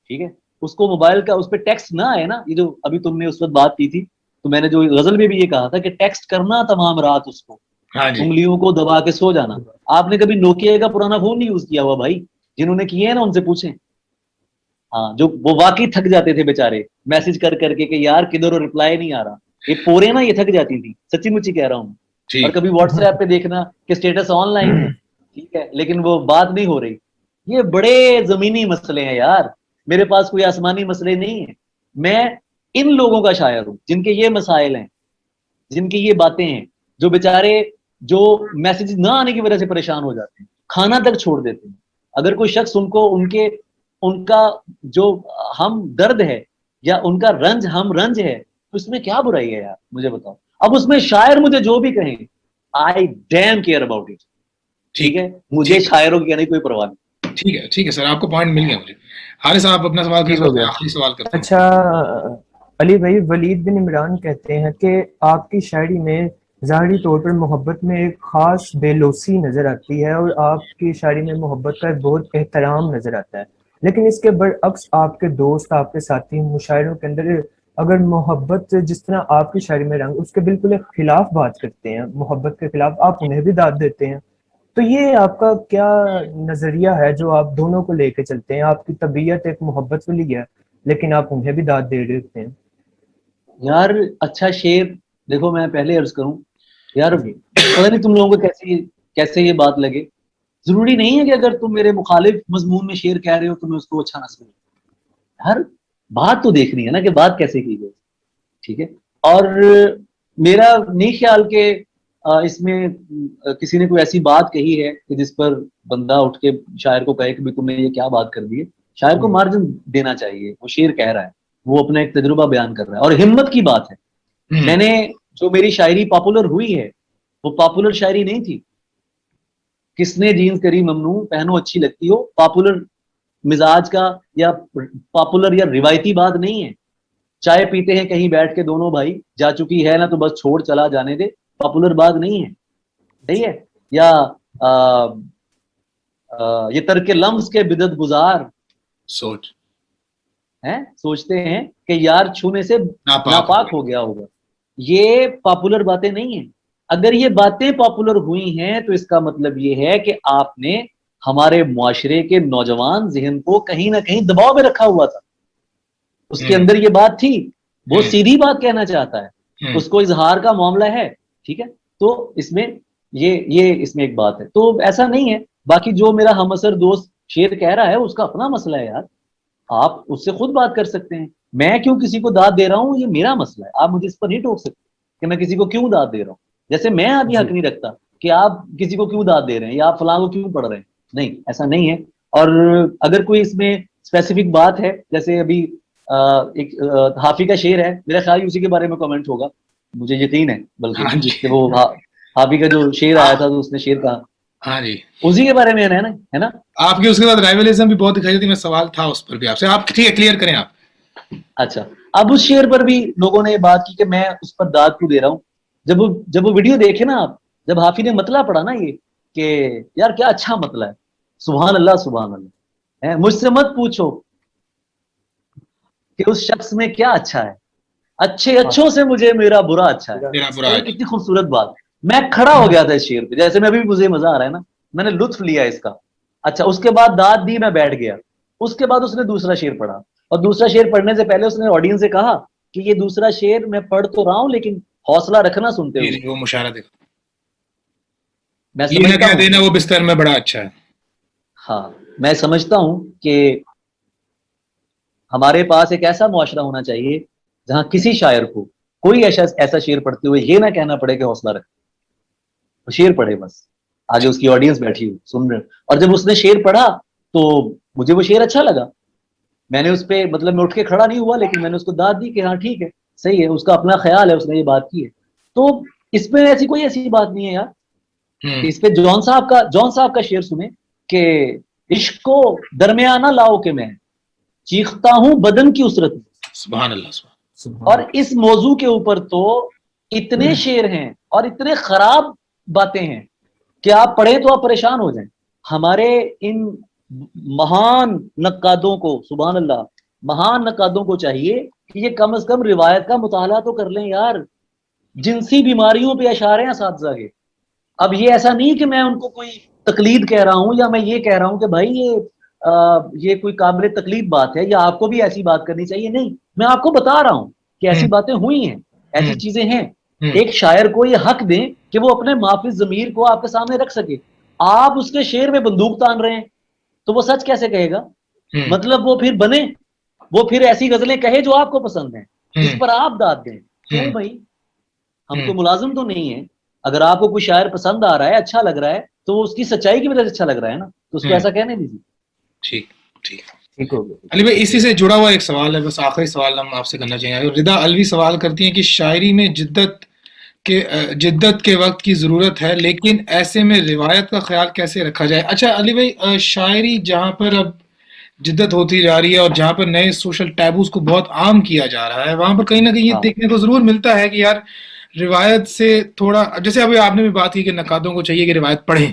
ٹھیک ہے، اس کو موبائل کا اس پہ ٹیکسٹ نہ آئے نا، یہ جو ابھی تم نے اس وقت بات کی تھی تو میں نے جو غزل میں بھی یہ کہا تھا کہ ٹیکسٹ کرنا تمام رات اس کو، ہاں جی. انگلیوں کو دبا کے سو جانا. آپ نے کبھی نوکیا کا پرانا فون نہیں یوز کیا ہوا بھائی؟ جنہوں نے کیے ہیں نا ان سے پوچھیں. ہاں، جو وہ واقعی تھک جاتے تھے بیچارے میسج کر کر کے کہ یار کدھر رپلائی نہیں آ رہا. یہ پورے نا یہ تھک جاتی تھی، سچی مچی کہہ رہا ہوں. اور ٹھیک. کبھی واٹس ایپ پہ دیکھنا کہ اسٹیٹس آن لائن ہے، ٹھیک ہے، لیکن وہ بات نہیں ہو رہی. یہ بڑے زمینی مسئلے ہیں یار، میرے پاس کوئی آسمانی مسئلے نہیں ہیں. میں ان لوگوں کا شاعر ہوں جن کے یہ مسائل ہیں، جن کی یہ باتیں ہیں، جو بیچارے جو میسج نہ آنے کی وجہ سے پریشان ہو جاتے ہیں، کھانا تک چھوڑ دیتے ہیں. اگر کوئی شخص ان کو ان کا جو ہم درد ہے یا ان کا رنج ہم رنج ہے تو اس میں کیا برائی ہے یار، مجھے بتاؤ. اب اس میں شاعر مجھے جو بھی کہیں آئی ڈیم کیئر اباؤٹ اٹ. ٹھیک ہے، مجھے شاعروں کی کہنے کی کوئی پرواہ نہیں. ٹھیک ہے سر، آپ کو پوائنٹ مل گیا مجھے. حارث صاحب اپنا سوال ٹھیک کر ہو سکتے ہیں، گیا. آخری سوال کرتا ہوں. اچھا علی بھائی، ولید بن عمران کہتے ہیں کہ آپ کی شاعری میں ظاہری طور پر محبت میں ایک خاص بے لوثی نظر آتی ہے اور آپ کی شاعری میں محبت کا ایک بہت احترام نظر آتا ہے، لیکن اس کے برعکس آپ کے دوست، آپ کے ساتھی مشاعروں کے اندر اگر محبت جس طرح آپ کی شاعری میں رنگ اس کے بالکل ایک خلاف بات کرتے ہیں، محبت کے خلاف، آپ انہیں بھی داد دیتے ہیں. تو یہ آپ کا کیا نظریہ ہے جو آپ دونوں کو لے کے چلتے ہیں؟ آپ کی طبیعت ایک محبت والی ہے لیکن آپ انہیں بھی داد دے دیتے ہیں. یار اچھا شعر دیکھو، میں پہلے عرض کروں یار، جی پتہ نہیں تم لوگوں کو کیسے یہ بات لگے. ضروری نہیں ہے کہ اگر تم میرے مخالف مضمون میں شعر کہہ رہے ہو تو میں اس کو اچھا نہ سمجھوں. ہر بات تو دیکھنی ہے نا کہ بات کیسے کی گئی. ٹھیک ہے، اور میرا نہیں خیال کہ اس میں کسی نے کوئی ایسی بات کہی ہے کہ جس پر بندہ اٹھ کے شاعر کو کہے کہ بھی تم نے یہ کیا بات کر دی ہے. شاعر کو مارجن دینا چاہیے، وہ شعر کہہ رہا ہے، وہ اپنا ایک تجربہ بیان کر رہا ہے اور ہمت کی بات ہے. میں نے جو میری شاعری پاپولر ہوئی ہے وہ پاپولر شاعری نہیں تھی. کس نے جینز کری ممنوع پہنو اچھی لگتی ہو، پاپولر مزاج کا یا پاپولر یا روایتی بات نہیں ہے. چائے پیتے ہیں کہیں بیٹھ کے دونوں بھائی، جا چکی ہے نا تو بس چھوڑ چلا جانے دے، پاپولر بات نہیں ہے. صحیح ہے. یا یہ ترک لمز کے بدعت گزار سوچتے ہیں کہ یار چھونے سے ناپاک ہو گیا ہوگا. یہ پاپولر باتیں نہیں ہیں. اگر یہ باتیں پاپولر ہوئی ہیں تو اس کا مطلب یہ ہے کہ آپ نے ہمارے معاشرے کے نوجوان ذہن کو کہیں نہ کہیں دباؤ میں رکھا ہوا تھا. اس کے اندر یہ بات تھی، وہ سیدھی بات کہنا چاہتا ہے، اس کو اظہار کا معاملہ ہے. ٹھیک ہے، تو اس میں یہ اس میں ایک بات ہے. تو ایسا نہیں ہے. باقی جو میرا ہم اثر دوست شعر کہہ رہا ہے اس کا اپنا مسئلہ ہے یار، آپ اس سے خود بات کر سکتے ہیں. میں کیوں کسی کو داد دے رہا ہوں یہ میرا مسئلہ ہے، آپ مجھے اس پر نہیں ٹوک سکتے کہ میں کسی کو کیوں داد دے رہا ہوں. جیسے میں ابھی حق نہیں رکھتا کہ آپ کسی کو کیوں داد دے رہے ہیں یا آپ فلاں کو کیوں پڑھ رہے ہیں. نہیں, ایسا نہیں ہے. اور اگر کوئی اس میں اسپیسیفک بات ہے, جیسے ابھی ایک حافی کا شعر ہے, میرا خیال اسی کے بارے میں کمنٹ ہوگا, مجھے یقین ہے بلکہ ہاں جی کہ وہ حافی کا جو شعر آیا تھا تو اس نے شعر کہا, ہاں جی, اسی کے بارے میں ہے نا. آپ کی اس کے بعد رائولزم بھی بہت دکھائی دیتی, میں سوال تھا اس پر بھی آپ سے, آپ ٹھیک ہے کلیئر کریں آپ. اچھا, اب اس شعر پر بھی لوگوں نے بات کی کہ میں اس پر داد کیوں دے رہا ہوں. جب وہ ویڈیو دیکھے نا آپ, جب حافی نے مطلع پڑھا نا یہ کہ یار کیا اچھا مطلع ہے, سبحان اللہ سبحان اللہ, مجھ سے مت پوچھو کہ اس شخص میں کیا اچھا ہے, اچھے اچھوں سے مجھے میرا برا اچھا ہے. میرا برا ارے کتنی خوبصورت بات. میں کھڑا ہو گیا تھا اس شعر پہ, جیسے میں ابھی مجھے مزہ آ رہا ہے نا, میں نے لطف لیا اس کا. اچھا, اس کے بعد داد دی, میں بیٹھ گیا. اس کے بعد اس نے دوسرا شعر پڑھا, اور دوسرا شعر پڑھنے سے پہلے اس نے آڈینس سے کہا کہ یہ دوسرا شعر میں پڑھ تو رہا ہوں لیکن حوصلہ رکھنا سنتے جی ہوئے. جی, وہ مشارہ دیکھا, میں یہ نہ سمجھتا کہہ ہوں, دینا وہ بستر میں بڑا اچھا ہے. ہاں میں سمجھتا ہوں کہ ہمارے پاس ایک ایسا معاشرہ ہونا چاہیے جہاں کسی شاعر کو کوئی ایسا شعر پڑھتے ہوئے یہ نہ کہنا پڑے کہ حوصلہ رکھ, وہ شعر پڑھے بس, آگے اس کی آڈینس بیٹھی ہوئی سن رہے. اور جب اس نے شعر پڑھا تو مجھے وہ شعر اچھا لگا. میں نے اس پہ مطلب میں اٹھ کے کھڑا نہیں ہوا, لیکن میں نے اس کو داد دی کہ ہاں ٹھیک ہے, صحیح ہے, اس کا اپنا خیال ہے, اس نے یہ بات کی ہے. تو اس میں ایسی بات نہیں ہے یار. اس پہ جون صاحب کا شعر سنیں کہ عشق کو درمیانہ لاؤ کہ میں چیختا ہوں بدن کی اسرت میں. سبحان اللہ, سبحان اور اس موضوع کے اوپر تو اتنے شعر ہیں اور اتنے خراب باتیں ہیں کہ آپ پڑھیں تو آپ پریشان ہو جائیں. ہمارے ان مہان نقادوں کو, سبحان اللہ, مہان نقادوں کو چاہیے کہ یہ کم از کم روایت کا مطالعہ تو کر لیں یار. جنسی بیماریوں پہ اشارے ہیں اساتذہ کے. اب یہ ایسا نہیں کہ میں ان کو کوئی تقلید کہہ رہا ہوں, یا میں یہ کہہ رہا ہوں کہ بھائی یہ کوئی قابل تقلید بات ہے یا آپ کو بھی ایسی بات کرنی چاہیے. نہیں, میں آپ کو بتا رہا ہوں کہ ایسی باتیں ہوئی ہیں, ایسی چیزیں ہیں. ایک شاعر کو یہ حق دیں کہ وہ اپنے معافی ضمیر کو آپ کے سامنے رکھ سکے. آپ اس کے شعر میں بندوق تان رہے ہیں تو وہ سچ کیسے کہے گا؟ مطلب وہ پھر بنے, وہ پھر ایسی غزلیں کہے جو آپ کو پسند ہیں, اس پر آپ داد دیں. کیوں بھائی, ہم تو ملازم تو نہیں ہیں. اگر آپ کو کوئی شاعر پسند آ رہا ہے, اچھا لگ رہا ہے, تو اس کی سچائی کی وجہ سے اچھا لگ رہا ہے نا, تو اس کو ایسا کہنے دیجیے. ٹھیک ٹھیک. ٹھیک ہو گیا. علی بھائی, اسی سے جڑا ہوا ایک سوال ہے, بس آخری سوال ہم آپ سے کرنا چاہیں گے. ردا الوی سوال کرتی ہیں کہ شاعری میں جدت کے وقت کی ضرورت ہے, لیکن ایسے میں روایت کا خیال کیسے رکھا جائے؟ اچھا علی بھائی, شاعری جہاں پر اب جدت ہوتی جا رہی ہے اور جہاں پر نئے سوشل ٹیبوز کو بہت عام کیا جا رہا ہے, وہاں پر کہیں نہ کہیں یہ دیکھنے کو ضرور ملتا ہے کہ یار روایت سے تھوڑا, جیسے ابھی آپ نے بھی بات کی کہ نقادوں کو چاہیے کہ روایت پڑھیں.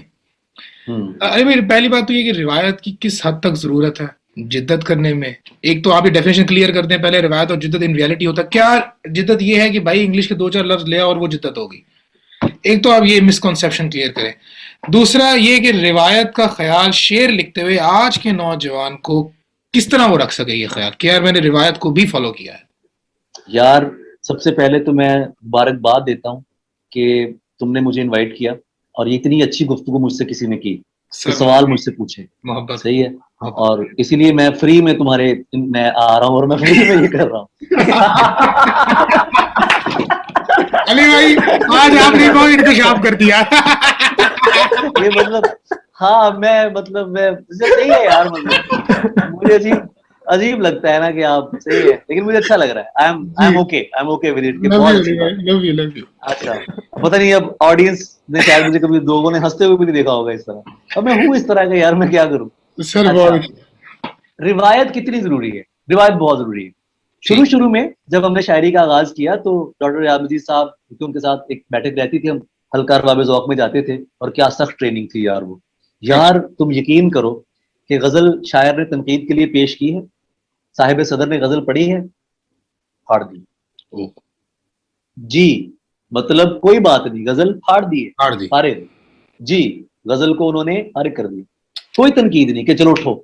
ارے بھائی, پہلی بات تو یہ کہ روایت کی کس حد تک ضرورت ہے جدت کرنے میں. ایک تو آپ یہ ڈیفینیشن کلیئر کرتے ہیں پہلے, روایت اور جدت ان ریالٹی ہوتا ہے کیا؟ جدت یہ ہے کہ بھائی انگلش کے 2-4 لفظ لیا اور وہ جدت ہوگی. ایک تو آپ یہ مسکنسیپشن کلیئر کریں. دوسرا یہ کہ روایت کا خیال شعر لکھتے ہوئے آج کے نوجوان کو کس طرح وہ رکھ سکے یہ خیال کہ یار میں نے روایت کو بھی فالو کیا ہے. یار سب سے پہلے تو میں مبارکباد دیتا ہوں کہ تم نے مجھے انوائٹ کیا اور اتنی اچھی گفتگو مجھ سے کسی نے کی, سوال مجھ سے پوچھے, محبت, صحیح ہے. اور اسی لیے میں فری میں تمہارے میں آ رہا ہوں اور میں فری میں یہ کر رہا ہوں. علی بھائی, آج آپ نے بہت انکشاف کر دیا. یہ مطلب ہاں میں صحیح ہے یار, مطلب مجھے عجیب لگتا ہے نا کہ آپ صحیح ہے, لیکن مجھے اچھا لگ رہا ہے. I am okay with it, بہت اچھی بات. اچھا, پتہ نہیں اب آڈینس نے شاید مجھے کبھی لوگوں نے ہنستے ہوئے بھی نہیں دیکھا ہوگا اس طرح, اب میں ہوں اس طرح کا یار, میں کیا کروں. اچھا, روایت کتنی ضروری ہے؟ روایت بہت ضروری ہے. شروع میں جب ہم نے شاعری کا آغاز کیا تو ڈاکٹر ریاض مجید صاحب, ان کے ساتھ ایک بیٹھک رہتی تھی, ہم حلقہ ارباب ذوق میں جاتے تھے, اور کیا سخت ٹریننگ تھی یار وہ. یار تم یقین کرو کہ غزل شاعر نے تنقید کے لیے پیش کی ہے, صاحب صدر نے غزل پڑھی ہے, پھاڑ دی. جی مطلب کوئی بات نہیں, غزل پھاڑ دی ہے, پارے جی, غزل کو انہوں نے فارغ کر دیا, کوئی تنقید نہیں کہ چلو اٹھو.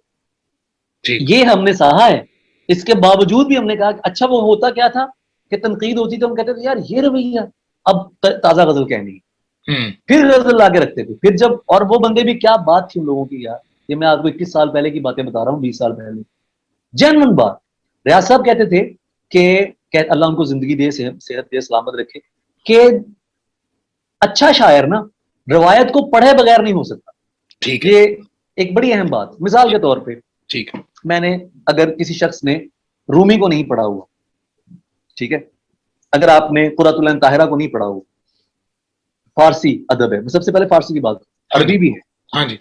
یہ ہم نے سہا ہے. اس کے باوجود بھی ہم نے کہا اچھا وہ ہوتا کیا تھا کہ تنقید ہوتی تو ہم کہتے تھے یار یہ رویہ, اب تازہ غزل کہنی ہے, پھر غزل لا کے رکھتے تھے. پھر جب, اور وہ بندے بھی کیا بات تھی ان لوگوں کی یار, یہ میں آپ کو 21 سال پہلے کی باتیں بتا رہا ہوں, 20 سال پہلے, جینون بات. ریاض صاحب کہتے تھے کہ اللہ ان کو زندگی دے, صحت دے, سلامت رکھے, کہ اچھا شاعر نا روایت کو پڑھے بغیر نہیں ہو سکتا. ٹھیک ہے. یہ ایک بڑی اہم بات. مثال کے طور پہ ٹھیک ہے. میں نے اگر کسی شخص نے رومی کو نہیں پڑھا ہوا, ٹھیک ہے, اگر آپ نے قرۃ العین طاہرہ کو نہیں پڑھا ہوا, فارسی ادب ہے, سب سے پہلے فارسی کی بات, عربی بھی ہے. ہاں جی.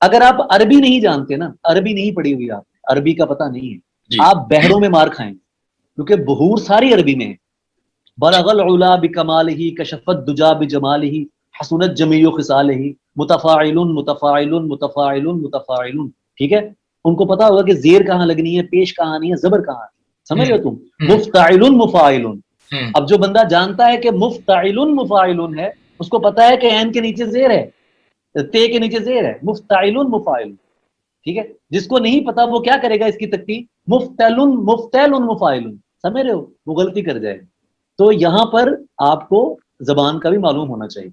اگر آپ عربی نہیں جانتے نا, عربی نہیں پڑھی ہوئی, آپ عربی کا پتہ نہیں ہے, جی. آپ بحروں میں مار کھائیں گے, کیونکہ بحور ساری عربی میں ہے. بلغ العلا بکمالہ کشف الدجا بجمالہ حسنت جمیع خصالہ متفاعل متفاعل متفاعل متفاعل. ٹھیک ہے, ان کو پتا ہوگا کہ زیر کہاں لگنی ہے, پیش کہاں آنی ہے, زبر کہاں ہے. سمجھ رہے ہو تم؟ مفتعل مفاعل. اب جو بندہ جانتا ہے کہ مفتعل مفاعل ہے, اس کو پتا ہے کہ عین کے نیچے زیر ہے, تے کے نیچے زیر ہے, مفتعل مفاعل. ٹھیک ہے, جس کو نہیں پتا وہ کیا کرے گا اس کی تکتیب, مفتعل مفتعل مفاعل. سمجھ رہے ہو, وہ غلطی کر جائے. تو یہاں پر آپ کو زبان کا بھی معلوم ہونا چاہیے.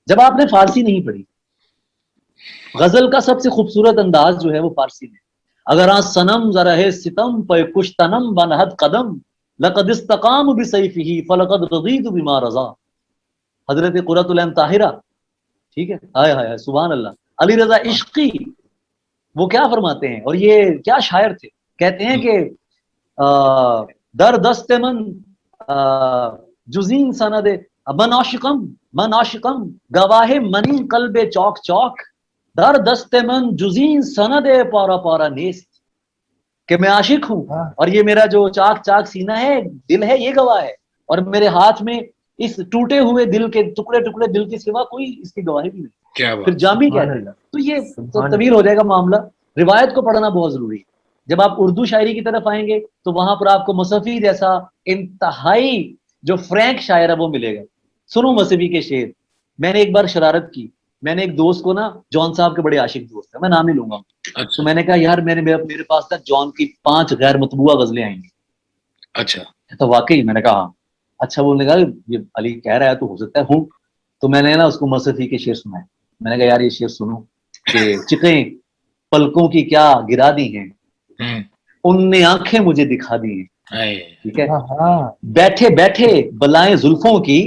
جب آپ نے فارسی نہیں پڑھی, غزل کا سب سے خوبصورت انداز جو ہے وہ فارسی میں. اگر آ سنم ذرہ ستم پہ کشتنم بنہد قدم لقد استقام بسیفہ فلقد رضیت بما رضا. حضرت قرۃ العین طاہرہ, ٹھیک ہے, ہائے ہائے سبحان اللہ, علی رضا عشقی, وہ کیا فرماتے ہیں, اور یہ کیا شاعر تھے, کہتے ہیں کہ در دست من جزین سند من عاشقم گواہ منی قلب چوک چوک در دست من جزین سند پارا پارا نیست. کہ میں عاشق ہوں اور یہ میرا جو چاک چاک سینہ ہے, دل ہے, یہ گواہ ہے, اور میرے ہاتھ میں اس ٹوٹے ہوئے دل کے ٹکڑے ٹکڑے دل کے سوا کوئی اس کی گواہی بھی نہیں. پھر جامی کہتے ہیں. تو یہ تو طویل ہو جائے گا معاملہ. روایت کو پڑھنا بہت ضروری ہے. جب آپ اردو شاعری کی طرف آئیں گے تو وہاں پر آپ کو مصفی جیسا انتہائی جو فرینک شاعر ہے وہ ملے گا. سنو مصفی کے شعر. میں نے ایک بار شرارت کی, میں نے ایک دوست کو نا, جان صاحب کے بڑے عاشق دوست ہیں, میں نام نہیں لوں گا, تو میں نے کہا یار میرے پاس نا جان کی 5 غیر مطبوعہ غزلیں آئیں گی. اچھا. تو واقعی میں نے کہا اچھا. بولنے کا یہ علی کہہ رہا ہے تو ہو سکتا ہے ہوں. تو میں نے نا اس کو مصفی کے شعر سنائے. میں نے کہا یار یہ شعر سنو کہ چکیں پلکوں کی کیا گرا دی ہیں, ان نے آنکھیں مجھے دکھا دی ہیں. ٹھیک ہے, بیٹھے بیٹھے بلائیں زلفوں کی,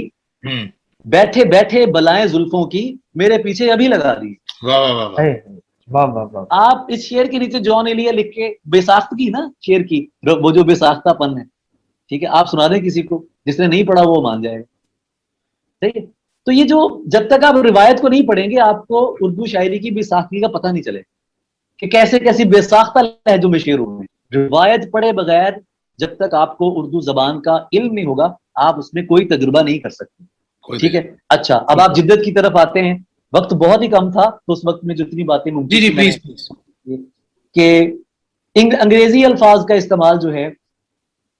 بیٹھے بیٹھے بلائیں زلفوں کی میرے پیچھے ابھی لگا دی. آپ اس شعر کے نیچے جان ایلیا لکھ کے بے ساختگی نا شعر کی, وہ جو بے ساختہ پن ہے, ٹھیک ہے, آپ سنا دیں کسی کو, جس نے نہیں پڑھا وہ مان جائے گا. ٹھیک ہے, تو یہ جو جب تک آپ روایت کو نہیں پڑھیں گے آپ کو اردو شاعری کی بے ساختگی کا پتہ نہیں چلے کہ کیسے کیسی بے ساختہ لہجوں میں شعر ہوئے ہیں. روایت پڑھے بغیر جب تک آپ کو اردو زبان کا علم نہیں ہوگا آپ اس میں کوئی تجربہ نہیں کر سکتے. ٹھیک ہے, اچھا اب آپ جدت کی طرف آتے ہیں. وقت بہت ہی کم تھا تو اس وقت میں جتنی باتیں ممکن تھی کہ انگریزی الفاظ کا استعمال جو ہے,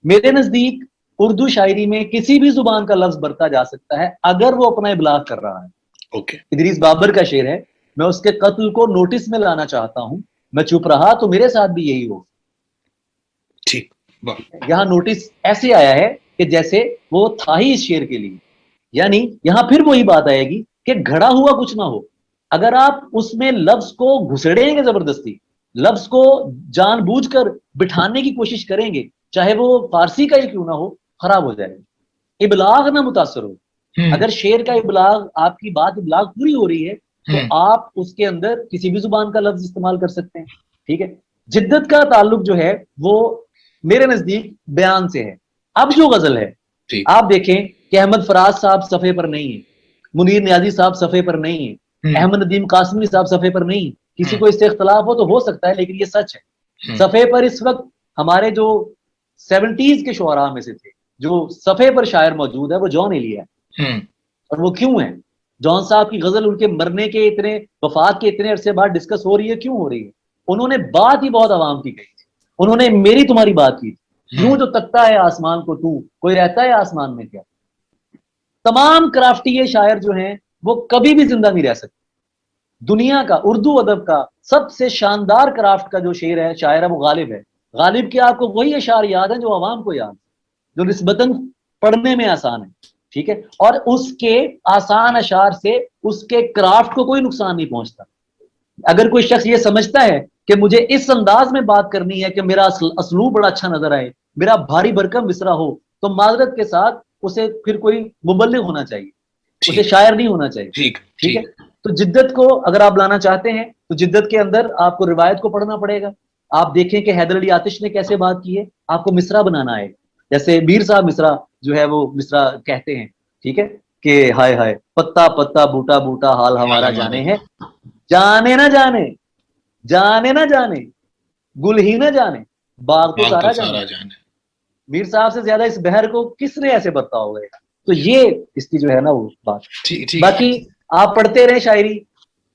میرے نزدیک اردو شاعری میں کسی بھی زبان کا لفظ برتا جا سکتا ہے اگر وہ اپنا ابلاغ کر رہا ہے. ادریس بابر کا شعر ہے, میں اس کے قتل کو نوٹس میں لانا چاہتا ہوں, میں چپ رہا تو میرے ساتھ بھی یہی ہو. ٹھیک, یہاں نوٹس ایسے آیا ہے کہ جیسے وہ تھا ہی اس شعر کے لیے. یعنی یہاں پھر وہی بات آئے گی کہ گھڑا ہوا کچھ نہ ہو. اگر آپ اس میں لفظ کو گھسڑیں گے زبردستی, لفظ کو جان بوجھ کر بٹھانے کی کوشش کریں گے, چاہے وہ فارسی کا ہی کیوں نہ ہو, خراب ہو جائے گا. ابلاغ نہ متاثر ہو. اگر شعر کا ابلاغ, آپ کی بات ابلاغ پوری ہو رہی ہے تو آپ اس کے اندر کسی بھی زبان کا لفظ استعمال کر سکتے ہیں. ٹھیک ہے, جدت کا تعلق جو ہے وہ میرے نزدیک بیان سے ہے. اب جو غزل ہے آپ دیکھیں کہ احمد فراز صاحب صفحے پر نہیں ہے, منیر نیازی صاحب صفحے پر نہیں ہے, احمد ندیم قاسمی صاحب صفحے پر نہیں. کسی کو اس سے اختلاف ہو سکتا ہے, لیکن یہ سچ ہے. صفحے پر اس وقت ہمارے جو 70s کے شعراء میں سے تھے, جو صفحے پر شاعر موجود ہے وہ جان ایلیا ہے. اور وہ کیوں ہے؟ جان صاحب کی غزل ان کے مرنے کے اتنے, وفات کے اتنے عرصے بعد ڈسکس ہو رہی ہے. کیوں ہو رہی ہے؟ انہوں نے بات ہی بہت عوام کی کہی تھی. انہوں نے میری تمہاری بات کی, یوں جو تکتا ہے آسمان کو تو, کوئی رہتا ہے آسمان میں کیا. تمام کرافٹی شاعر جو ہیں وہ کبھی بھی زندہ نہیں رہ سکتے. دنیا کا اردو ادب کا سب سے شاندار کرافٹ کا جو شعر ہے, شاعر ہے, وہ غالب ہے. غالب کے آپ کو وہی اشعار یاد ہیں جو عوام کو یاد, جو نسبتاً پڑھنے میں آسان ہے. ٹھیک ہے, اور اس کے آسان اشعار سے اس کے کرافٹ کو کوئی نقصان نہیں پہنچتا. اگر کوئی شخص یہ سمجھتا ہے کہ مجھے اس انداز میں بات کرنی ہے کہ میرا اسلوب بڑا اچھا نظر آئے, میرا بھاری بھرکم مصرع ہو, تو معذرت کے ساتھ اسے پھر کوئی مبلغ ہونا چاہیے, اسے شاعر نہیں ہونا چاہیے. ٹھیک ہے, تو جدت کو اگر آپ لانا چاہتے ہیں تو جدت کے اندر آپ کو روایت کو پڑھنا پڑے گا. آپ دیکھیں کہ حیدر علی آتش نے کیسے بات کی ہے. آپ کو مصرع بنانا ہے, جیسے میر صاحب مصرع جو ہے وہ مصرع کہتے ہیں, ٹھیک ہے, کہ ہائے ہائے پتا پتا بوٹا بوٹا حال ہمارا جانے ہے, جانے نہ جانے, جانے نہ جانے, گل ہی نہ جانے, باغ تو سارا جانے. میر صاحب سے زیادہ اس بہر کو کس نے ایسے برتا ہوگا. تو یہ اس کی جو ہے نا وہ بات. باقی آپ پڑھتے رہیں شاعری,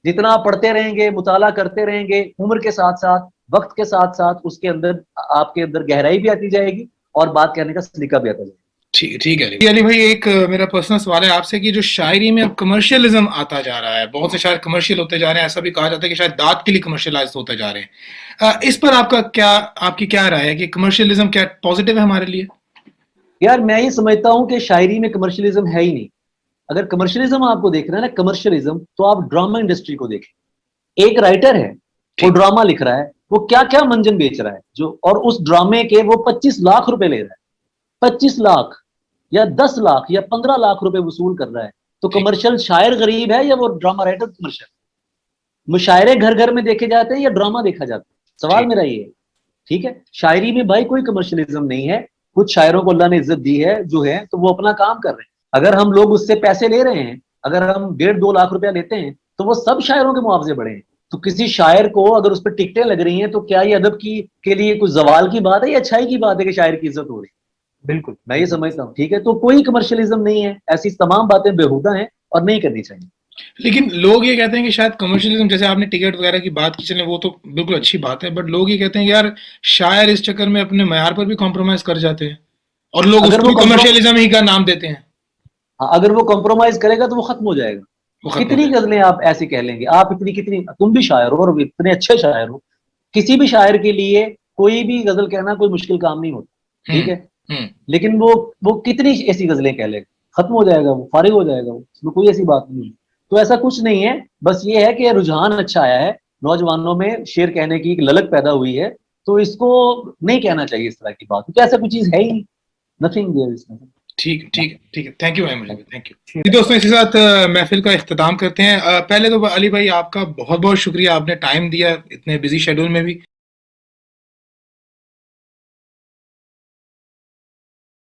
جتنا آپ پڑھتے رہیں گے, مطالعہ کرتے رہیں گے, عمر کے ساتھ ساتھ, وقت کے ساتھ ساتھ, اس کے اندر آپ کے اندر گہرائی بھی آتی جائے گی اور بات کہنے کا سلیقہ بھی آتا جائے گا. ٹھیک ہے علی بھائی, ایک میرا پرسنل سوال ہے آپ سے کہ جو شاعری میں اب کمرشلزم آتا جا رہا ہے, بہت سے شاعر کمرشل ہوتے جا رہے ہیں, ایسا بھی کہا جاتا ہے کہ شاید دانت کے لیے کمرشلائز ہوتے جا رہے ہیں, اس پر آپ کی کیا رائے ہے کہ کمرشلزم کیا پازیٹیو ہے ہمارے لیے؟ یار میں یہ سمجھتا ہوں کہ شاعری میں کمرشلزم ہے ہی نہیں. اگر کمرشلزم آپ کو دیکھنا ہے نا, کمرشلزم, تو آپ ڈرامہ انڈسٹری کو دیکھیں. ایک رائٹر ہے, وہ ڈرامہ لکھ رہا ہے, وہ کیا کیا منجن بیچ رہا ہے, جو اور اس ڈرامے کے وہ 25 لاکھ روپے لے رہا ہے, 25 لاکھ یا 10 لاکھ یا 15 لاکھ روپے وصول کر رہا ہے. تو کمرشل شاعر غریب ہے یا وہ ڈرامہ رائٹر کمرشل؟ مشاعرے گھر گھر میں دیکھے جاتے ہیں یا ڈرامہ دیکھا جاتا ہے؟ سوال میرا یہ ہے. ٹھیک ہے, شاعری میں بھائی کوئی کمرشلزم نہیں ہے. کچھ شاعروں کو اللہ نے عزت دی ہے جو ہے, تو وہ اپنا کام کر رہے ہیں. اگر ہم لوگ اس سے پیسے لے رہے ہیں, اگر ہم 1.5-2 لاکھ روپیہ لیتے ہیں, تو وہ سب شاعروں کے معاوضے بڑھے ہیں. تو کسی شاعر کو اگر اس پہ ٹکٹیں لگ رہی ہیں, تو کیا یہ ادب کے لیے کچھ زوال کی بات ہے یا اچھائی کی بات ہے کہ شاعر کی عزت ہو رہی ہے؟ بالکل, میں یہ سمجھتا ہوں. ٹھیک ہے, تو کوئی کمرشلزم نہیں ہے. ایسی تمام باتیں بےہودہ ہیں اور نہیں کرنی چاہیے. لیکن لوگ یہ کہتے ہیں کہ شاید کمرشلزم, جیسے آپ نے ٹکٹ وغیرہ کی بات کی, چلیں وہ تو بالکل اچھی بات ہے, بٹ لوگ یہ کہتے ہیں کہ یار شاعر اس چکر میں اپنے معیار پر بھی کمپرومائز کر جاتے ہیں, اور لوگ اس کو کمرشلزم ہی کا نام دیتے ہیں. اگر وہ کمپرومائز کرے گا تو وہ ختم ہو جائے گا. کتنی غزلیں آپ ایسی کہہ لیں گے, آپ کتنی تم بھی شاعر ہو اور اتنے اچھے شاعر ہو, کسی بھی شاعر کے لیے کوئی بھی غزل کہنا کوئی مشکل کام نہیں ہوتا. ٹھیک ہے, لیکن وہ کتنی ایسی غزلیں کہہ لے گا, ختم ہو جائے گا, وہ فارغ ہو جائے گا, اس میں کوئی ایسی بات نہیں ہے. تو ایسا کچھ نہیں ہے, بس یہ ہے کہ رجحان اچھا آیا ہے, نوجوانوں میں شعر کہنے کی ایک للک پیدا ہوئی ہے, تو اس کو نہیں کہنا چاہیے اس طرح کی بات, کیونکہ ایسا کوئی چیز ہے ہی نہیں. نتھنگ دیئر اس میں. ٹھیک ہے, thank you very much. Thank you دوستوں, اسی ساتھ محفل کا اختتام کرتے ہیں. پہلے تو علی بھائی آپ کا بہت بہت شکریہ, آپ نے ٹائم دیا اتنے بزی شیڈول میں بھی.